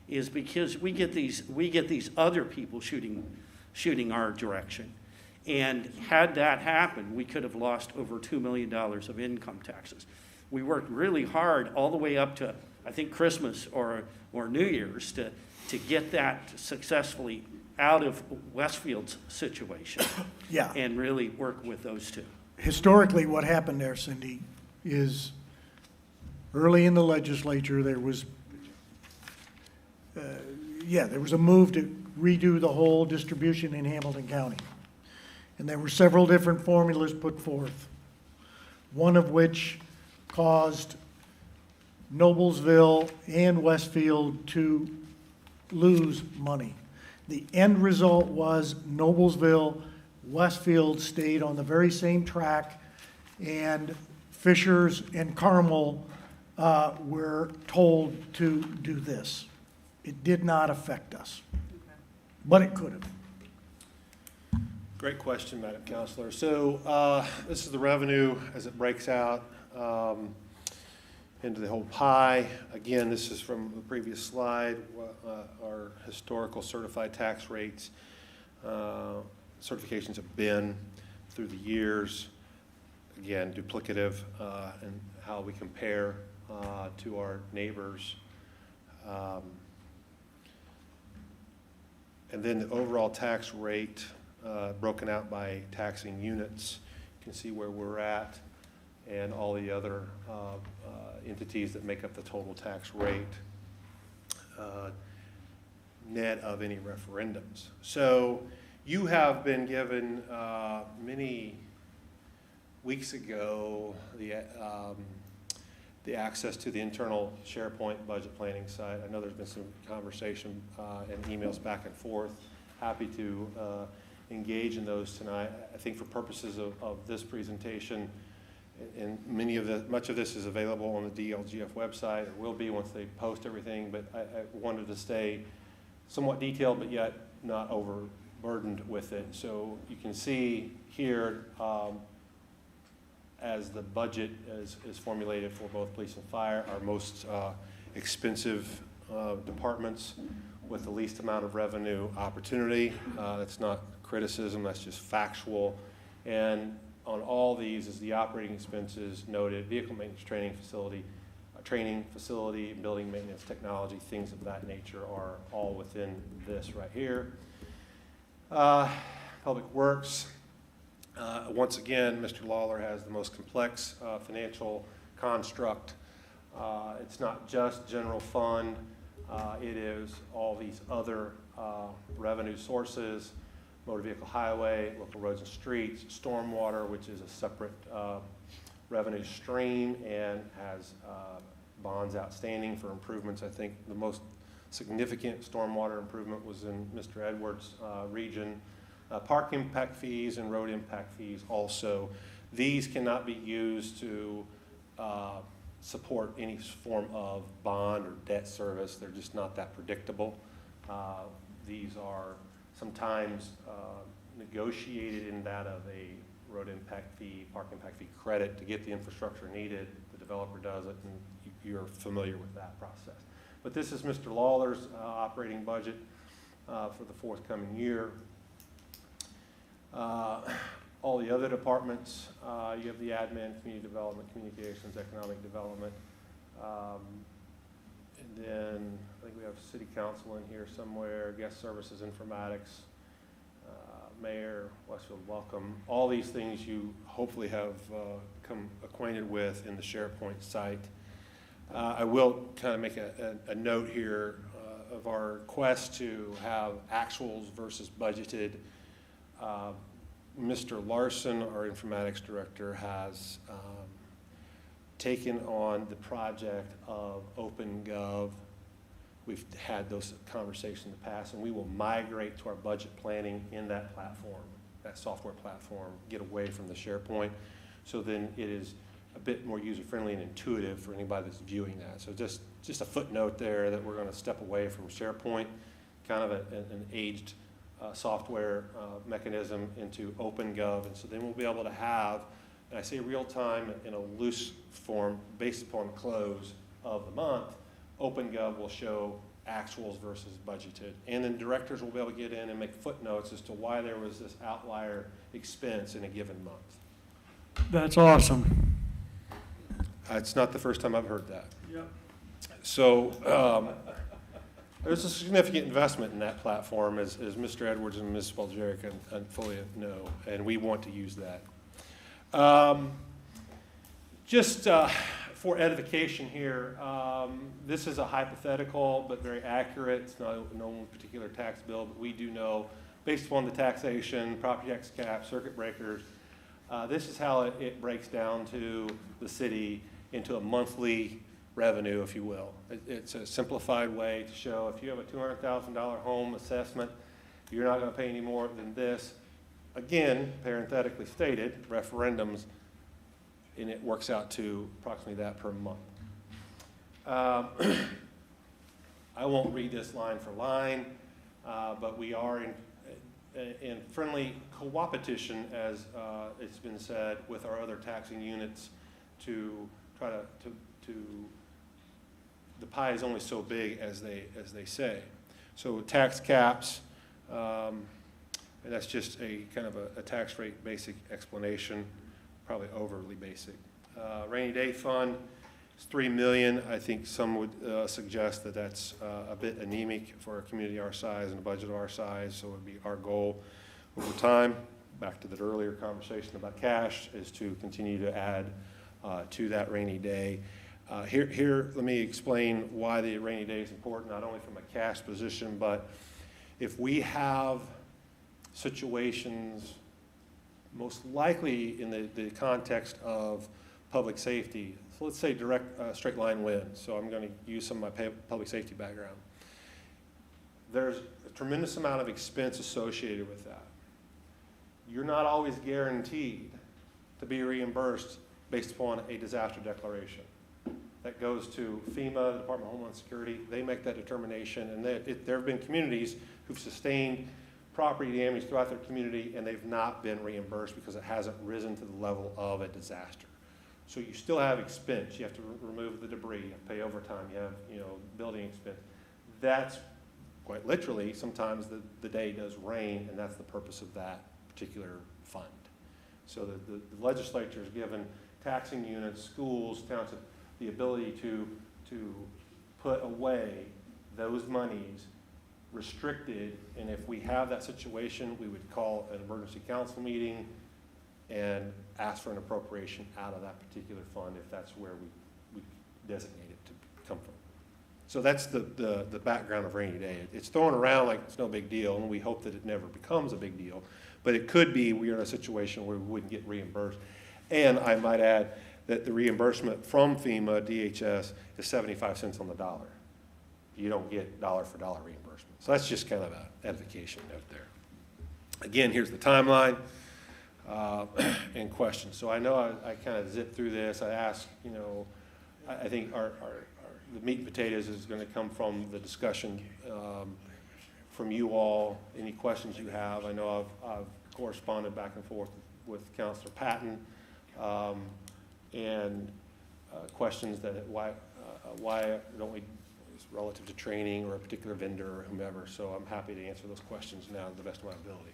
is because we get these other people shooting our direction. And had that happened, we could have lost over $2 million of income taxes. We worked really hard all the way up to, I think, Christmas or New Year's to get that successfully out of Westfield's situation. Yeah. And really work with those two. Historically, what happened there, Cindy, is early in the legislature, there was a move to redo the whole distribution in Hamilton County. And there were several different formulas put forth, one of which caused Noblesville and Westfield to lose money. The end result was Noblesville, Westfield stayed on the very same track, and Fishers and Carmel were told to do this. It did not affect us, but it could have. Great question, Madam Counselor. So this is the revenue as it breaks out into the whole pie. Again, this is from the previous slide, our historical certified tax rates. Certifications have been through the years. Again, duplicative and how we compare to our neighbors. And then the overall tax rate broken out by taxing units. You can see where we're at and all the other entities that make up the total tax rate, net of any referendums. So you have been given many weeks ago the access to the internal SharePoint budget planning site. I know there's been some conversation and emails back and forth. Happy to engage in those tonight. I think for purposes of this presentation, and much of this is available on the DLGF website, or will be once they post everything, but I wanted to stay somewhat detailed, but yet not overburdened with it. So you can see here, as the budget is formulated for both police and fire, our most expensive departments with the least amount of revenue opportunity. That's not criticism, that's just factual. And on all these is the operating expenses noted, vehicle maintenance training facility, building maintenance technology, things of that nature are all within this right here. Public Works, once again, Mr. Lawler has the most complex financial construct. It's not just general fund, it is all these other revenue sources, motor vehicle highway, local roads and streets, stormwater, which is a separate revenue stream and has bonds outstanding for improvements. I think the most significant stormwater improvement was in Mr. Edwards' region. Park impact fees and road impact fees also. These cannot be used to support any form of bond or debt service. They're just not that predictable. These are sometimes negotiated in that of a road impact fee, park impact fee credit to get the infrastructure needed. The developer does it, and you're familiar with that process. But this is Mr. Lawler's operating budget for the forthcoming year. All the other departments, you have the admin, community development, communications, economic development. And then I think we have city council in here somewhere, guest services, informatics, mayor, Westfield welcome. All these things you hopefully have come acquainted with in the SharePoint site. I will kind of make a note here of our quest to have actuals versus budgeted. Mr. Larson, our informatics director, has taken on the project of OpenGov. We've had those conversations in the past, and we will migrate to our budget planning in that platform, that software platform, get away from the SharePoint. So then it is a bit more user-friendly and intuitive for anybody that's viewing that. So just a footnote there that we're going to step away from SharePoint, kind of an aged software mechanism, into OpenGov. And so then we'll be able to have, and I say real time in a loose form, based upon the close of the month, OpenGov will show actuals versus budgeted. And then directors will be able to get in and make footnotes as to why there was this outlier expense in a given month. That's awesome. It's not the first time I've heard that. Yep. So there's a significant investment in that platform, as Mr. Edwards and Ms. Spoljaric fully know, and we want to use that. Just for edification here, this is a hypothetical but very accurate. It's not no particular tax bill, but we do know, based upon the taxation, property tax cap, circuit breakers, this is how it breaks down to the city into a monthly revenue, if you will. It's a simplified way to show if you have a $200,000 home assessment, you're not going to pay any more than this. Again, parenthetically stated, referendums, and it works out to approximately that per month. I won't read this line for line, but we are in friendly co-opetition, as it's been said, with our other taxing units to try to the pie is only so big as they say. So tax caps, and that's just a kind of a tax rate basic explanation, probably overly basic. Rainy day fund is $3 million. I think some would suggest that that's a bit anemic for a community our size and a budget our size. So it would be our goal over time, back to that earlier conversation about cash, is to continue to add to that rainy day. Here, let me explain why the rainy day is important, not only from a cash position, but if we have situations, most likely in the context of public safety. So let's say direct straight line wind. So I'm going to use some of my public safety background. There's a tremendous amount of expense associated with that. You're not always guaranteed to be reimbursed based upon a disaster declaration. That goes to FEMA, the Department of Homeland Security. They make that determination, and there have been communities who've sustained property damage throughout their community, and they've not been reimbursed because it hasn't risen to the level of a disaster. So you still have expense. You have to remove the debris, you have to pay overtime, you have building expense. That's quite literally, sometimes the day does rain, and that's the purpose of that particular fund. So the legislature has given taxing units, schools, townships, the ability to put away those monies restricted, and if we have that situation, we would call an emergency council meeting and ask for an appropriation out of that particular fund if that's where we designate it to come from. So that's the background of rainy day. It's thrown around like it's no big deal, and we hope that it never becomes a big deal, but it could be we are in a situation where we wouldn't get reimbursed. And I might add that the reimbursement from FEMA, DHS, is 75 cents on the dollar. You don't get dollar for dollar reimbursement. So that's just kind of an edification note there. Again, here's the timeline and questions. So I know I kind of zipped through this. I asked, I think the meat and potatoes is going to come from the discussion from you all. Any questions you have? I know I've corresponded back and forth with Counselor Patton, and questions that why don't we, relative to training or a particular vendor or whomever. So I'm happy to answer those questions now to the best of my ability.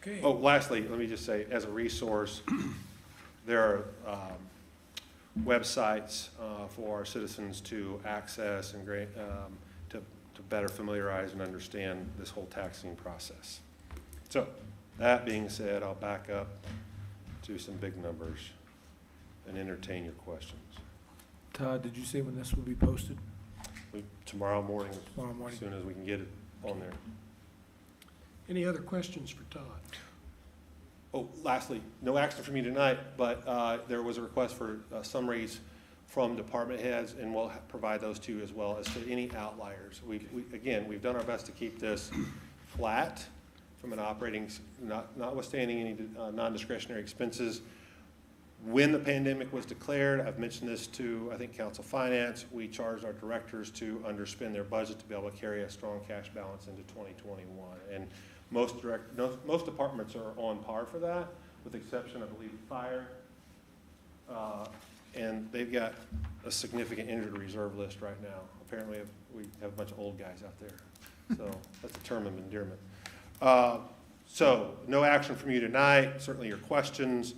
Okay. Oh, lastly, let me just say, as a resource, there are websites for our citizens to access and to better familiarize and understand this whole taxing process. So, that being said, I'll back up to some big numbers and entertain your questions. Todd, did you say when this will be posted? Tomorrow morning, Tomorrow morning. as soon as we can get it on there. Any other questions for Todd? Oh, lastly, no action from you tonight, but there was a request for summaries from department heads, and we'll provide those to you as well as to any outliers. Again, we've done our best to keep this flat from an operating, notwithstanding any non-discretionary expenses. When the pandemic was declared, I've mentioned this to, I think, Council Finance, we charged our directors to underspend their budget to be able to carry a strong cash balance into 2021. And most departments are on par for that, with the exception, I believe, fire. And they've got a significant injured reserve list right now. Apparently, we have a bunch of old guys out there. So that's a term of endearment. So no action from you tonight. Certainly your questions.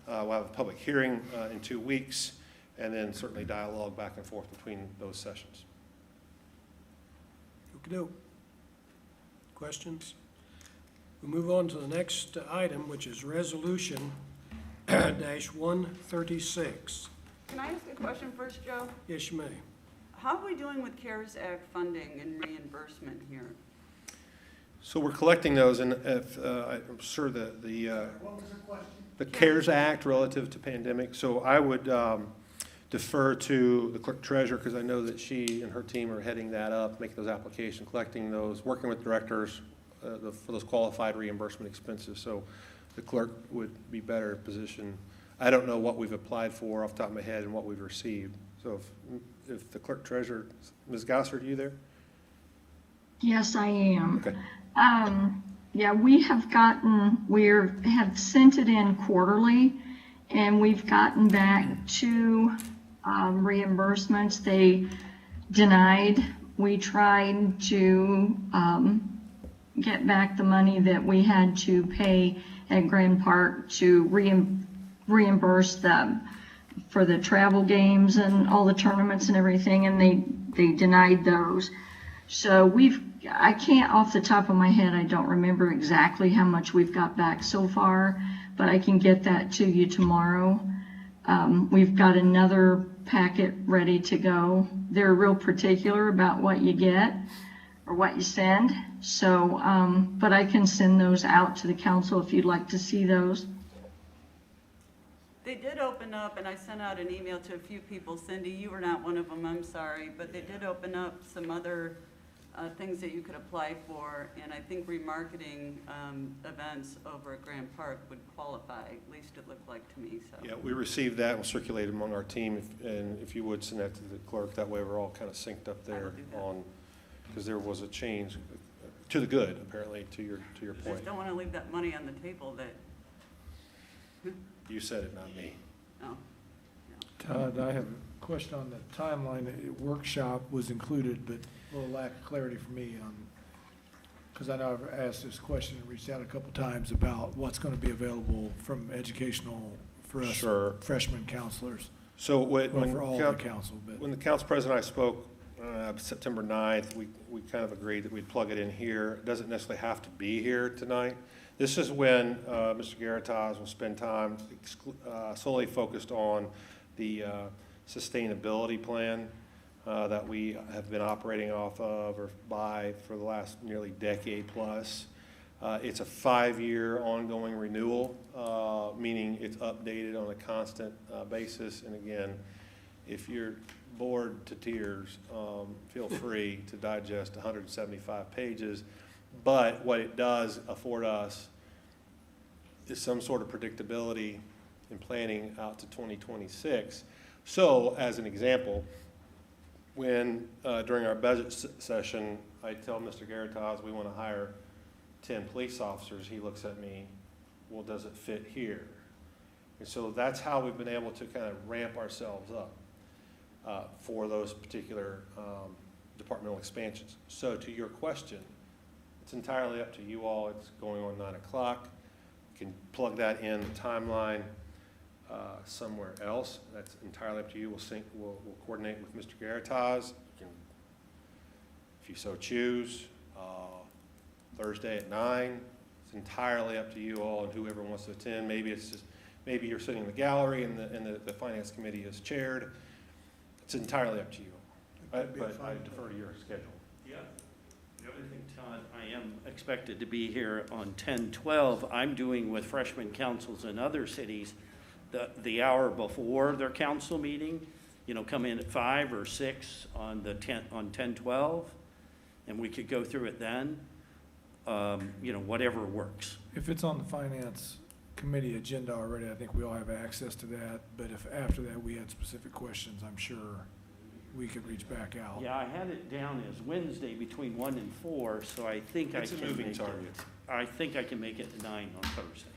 We'll have a public hearing in 2 weeks, and then certainly dialogue back and forth between those sessions. Okey-doke. Questions? We move on to the next item, which is Resolution -136. Can I ask a question first, Joe? Yes, you may. How are we doing with CARES Act funding and reimbursement here? So we're collecting those, and if, I'm sure that the CARES Act relative to pandemic, so I would defer to the clerk treasurer, because I know that she and her team are heading that up, making those applications, collecting those, working with directors for those qualified reimbursement expenses. So the clerk would be better positioned. I don't know what we've applied for off the top of my head and what we've received. So if the clerk treasurer, Ms. Gossard, are you there? Yes, I am. Okay. Yeah, we have sent it in quarterly, and we've gotten back 2 reimbursements. They denied. We tried to get back the money that we had to pay at Grand Park to reimburse them for the travel games and all the tournaments and everything, and they denied those. So I can't, off the top of my head, I don't remember exactly how much we've got back so far, but I can get that to you tomorrow. We've got another packet ready to go. They're real particular about what you get or what you send. So, but I can send those out to the council if you'd like to see those. They did open up, and I sent out an email to a few people. Cindy, you were not one of them, I'm sorry, but they did open up some other things that you could apply for, and I think remarketing events over at Grand Park would qualify, at least it looked like to me, so. Yeah, we received that and we'll circulate it among our team, and if you would send that to the clerk, that way we're all kind of synced up there on, because there was a change to the good, apparently, to your I point. just don't want to leave that money on the table that, You said it, not me. oh. Todd, I have a question on the timeline. The workshop was included, but a little lack of clarity for me on, because I know I've asked this question and reached out a couple times about what's going to be available from educational for us freshman counselors. So when for all the council, but when the council president and I spoke September 9th, we kind of agreed that we'd plug it in here. It doesn't necessarily have to be here tonight. This is when Mr. Garatas will spend time solely focused on the sustainability plan that we have been operating off of or by for the last nearly decade plus. It's a 5-year ongoing renewal, meaning it's updated on a constant basis. And again, if you're bored to tears, feel free to digest 175 pages. But what it does afford us is some sort of predictability in planning out to 2026. So, as an example, when during our budget session, I tell Mr. Garatas we want to hire 10 police officers, he looks at me well, does it fit here? And so that's how we've been able to kind of ramp ourselves up for those particular departmental expansions. So to your question, it's entirely up to you all. It's going on 9 o'clock. You can plug that in the timeline somewhere else. That's entirely up to you. We'll coordinate with Mr. Garitas. You can, if you so choose, Thursday at 9. It's entirely up to you all and whoever wants to attend. Maybe it's just, maybe you're sitting in the gallery and the finance committee is chaired. It's entirely up to you. But I defer to your schedule. Yeah. The other thing, Todd, I am expected to be here on 10/12. I'm doing with freshman councils in other cities the hour before their council meeting. You know, come in at 5 or 6 on 10/12, and we could go through it then. You know, whatever works. If it's on the finance committee agenda already, I think we all have access to that. But if after that we had specific questions, I'm sure we could reach back out. Yeah, I had it down as Wednesday between 1 and 4, so I think It's a moving target. I think I can make it 9 on Thursday.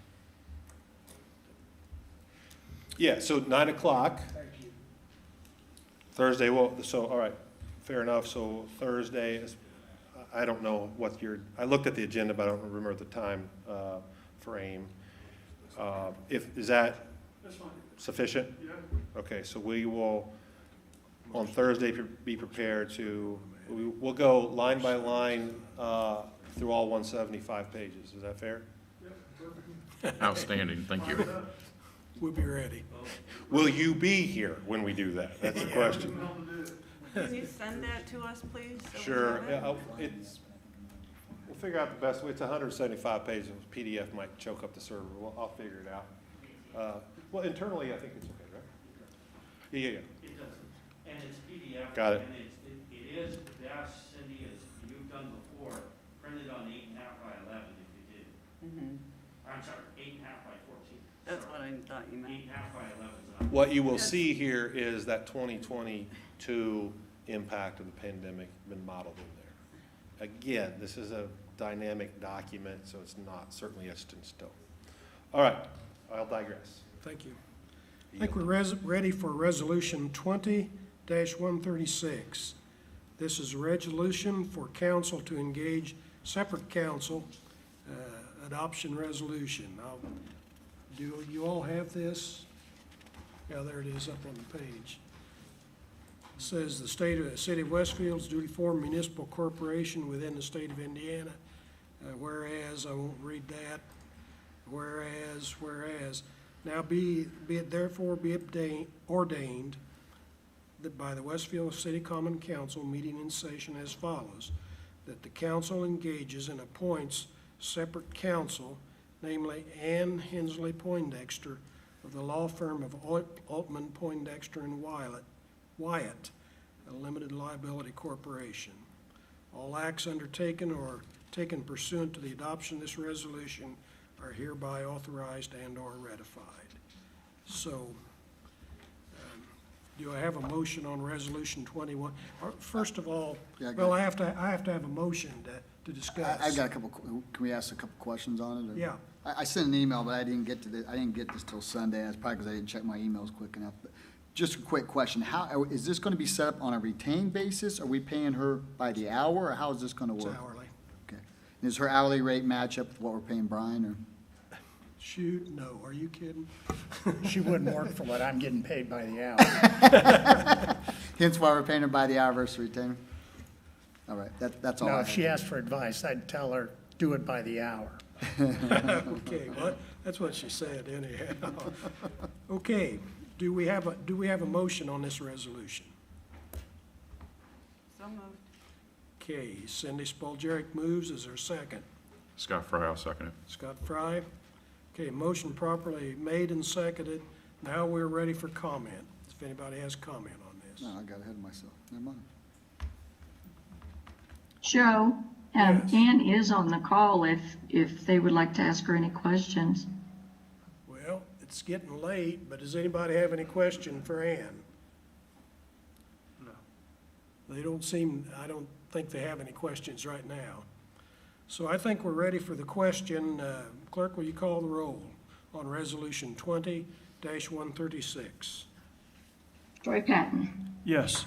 Yeah, so 9 o'clock. Thursday, well, so, all right, fair enough. So Thursday is, I don't know what I looked at the agenda, but I don't remember the time frame. Is that sufficient? Yeah. Okay, so we will, on Thursday, be prepared to, we'll go line by line through all 175 pages. Is that fair? Outstanding, thank you. We'll be ready. Will you be here when we do that? That's the question. Can you send that to us, please? so we Sure. have it? Yeah, we'll figure out the best way. It's 175 pages. PDF might choke up the server. I'll figure it out. Well, internally, I think it's okay, right? Yeah. It doesn't, and it's PDF. Got it. And it is best, Cindy, as you've done before, printed on 8.5 by 11 if you did. Mhm. I'm sorry, 8.5 by 14. That's Sorry. what I thought you meant. 8.5 by 11 is not. What you will see here is that 2022 impact of the pandemic been modeled in there. Again, this is a dynamic document, so it's not certainly etched in stone. All right, I'll digress. Thank you. I think we're ready for Resolution 20-136. This is a resolution for council to engage separate counsel, adoption resolution. Do you all have this? Yeah, there it is up on the page. It says the City of Westfield is duly formed municipal corporation within the state of Indiana. Whereas, I won't read that. Whereas, now be it therefore be ordained that by the Westfield City Common Council meeting in session as follows, that the council engages and appoints separate counsel, namely Ann Hensley Poindexter of the law firm of Altman, Poindexter and Wyatt, a limited liability corporation. All acts undertaken or taken pursuant to the adoption of this resolution are hereby authorized and or ratified. So, do I have a motion on Resolution 21? First of all, Yeah, well, I have to have a motion to discuss. I've got a couple, can we ask a couple questions on it? or- Yeah. I sent an email, but I didn't get this till Sunday. That's probably because I didn't check my emails quick enough. But just a quick question, is this gonna be set up on a retained basis? Are we paying her by the hour, or how is this gonna It's work? hourly. Okay. Does her hourly rate match up with what we're paying Brian, or? Shoot, no, are you kidding? She wouldn't work for what I'm getting paid by the hour. Hence why we're paying her by the hour versus retainer? All right, that's all I No, have. if she asked for advice, I'd tell her, do it by the hour. Okay, well, that's what she said anyhow. Okay, do we have a motion on this resolution? So moved. Okay, Cindy Spalgeric moves, is there a second? Scott Fry, I'll second it. Scott Fry. Okay, motion properly made and seconded. Now we're ready for comment. If anybody has comment on this. No, I got ahead of myself. Never mind. Joe, Yes. Ann is on the call if they would like to ask her any questions. Well, it's getting late, but does anybody have any question for Ann? No. I don't think they have any questions right now. So I think we're ready for the question. Clerk, will you call the roll on Resolution 20-136? Troy Patton, Yes.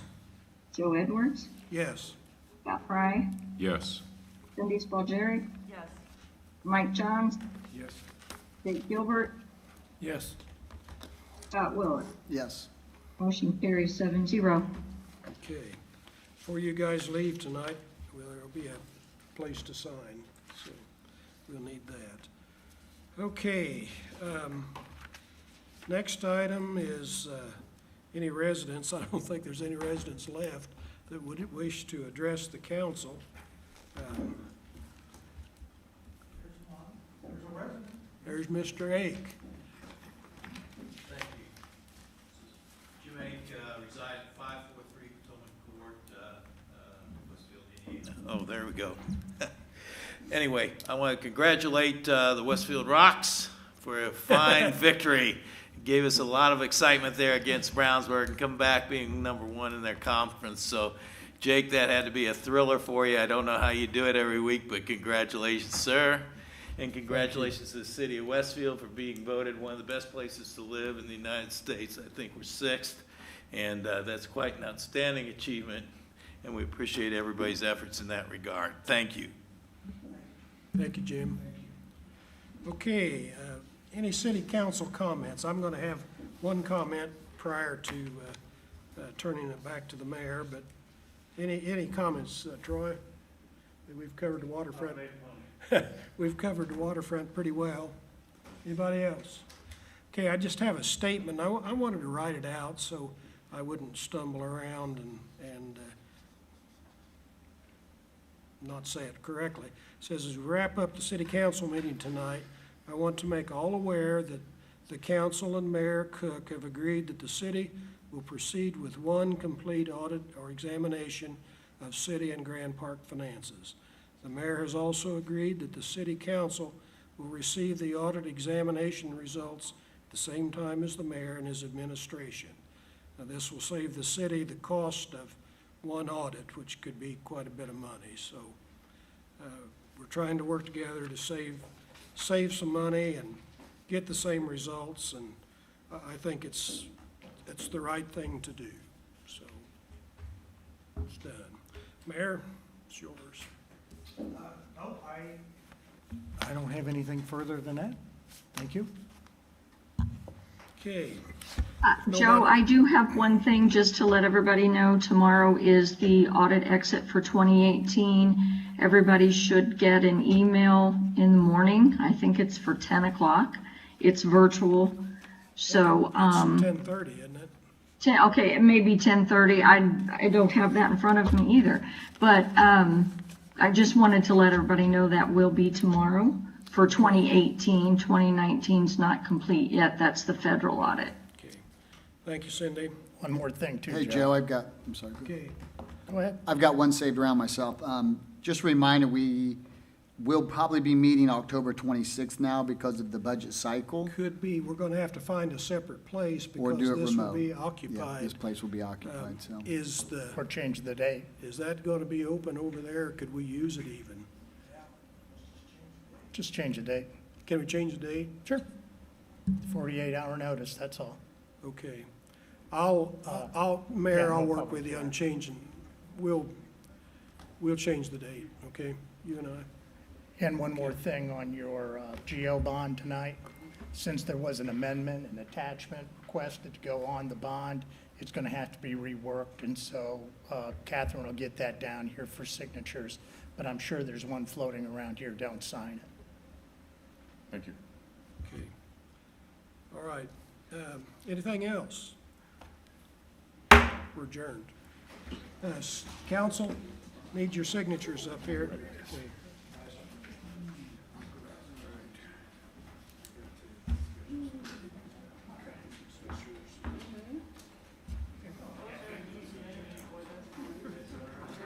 Joe Edwards, Yes. Scott Fry, Yes. Cindy Spalgeri, Yes. Mike Johns, Yes. Nate Gilbert, Yes. Scott Willett. Yes. Motion carries 7-0. Okay. Before you guys leave tonight, well, there'll be a place to sign, so we'll need that. Okay. Next item is any residents, I don't think there's any residents left that would wish to address the council. There's Mr. Ake. Thank you. Jim Ake, reside at 543 Potomac Court, Westfield, Indiana. Oh, there we go. Anyway, I want to congratulate the Westfield Rocks for a fine victory. It gave us a lot of excitement there against Brownsburg and come back being #1 in their conference. So, Jake, that had to be a thriller for you. I don't know how you do it every week, but congratulations, sir. And congratulations to the city of Westfield for being voted one of the best places to live in the United States. I think we're 6th, and that's quite an outstanding achievement, and we appreciate everybody's efforts in that regard. Thank you. Thank you, Jim. Okay, any city council comments? I'm going to have one comment prior to turning it back to the mayor, but any comments, Troy? We've covered the waterfront. We've covered the waterfront pretty well. Anybody else? Okay, I just have a statement. I wanted to write it out so I wouldn't stumble around and not say it correctly. It says, as we wrap up the city council meeting tonight, I want to make all aware that the council and Mayor Cook have agreed that the city will proceed with one complete audit or examination of city and Grand Park finances. The mayor has also agreed that the city council will receive the audit examination results at the same time as the mayor and his administration. Now, this will save the city the cost of one audit, which could be quite a bit of money. So we're trying to work together to save some money and get the same results, and I think it's the right thing to do. So it's done. Mayor, it's yours. No, I don't have anything further than that. Thank you. Okay. Joe, I do have one thing just to let everybody know. Tomorrow is the audit exit for 2018. Everybody should get an email in the morning. I think it's for 10 o'clock. It's virtual. So, It's 10:30, isn't it? okay, it may be 10:30. I don't have that in front of me either. But I just wanted to let everybody know that will be tomorrow for 2018. 2019's not complete yet. That's the federal audit. Okay. Thank you, Cindy. One more thing too, Hey, Joe, I'm sorry. Okay. Go ahead. I've got one saved around myself. Just a reminder, we will probably be meeting October 26th now because of the budget cycle. Could be, we're going to have to find a separate place Or because do it this will remote. be Yeah, occupied. this place will be occupied, so. Or change the date. Is that going to be open over there? Could we use it even? Just change the date. Can we change the date? Sure. 48-hour notice, that's all. Okay. Mayor, Yeah, I'll no work public with you on changing. We'll change the date, okay? You and I. And one more thing on your GO bond tonight. Since there was an amendment, an attachment requested to go on the bond, it's going to have to be reworked, and so Catherine will get that down here for signatures. But I'm sure there's one floating around here, don't sign it. Thank you. Okay. All right. Anything else? We're adjourned. Council, need your signatures up here. Okay.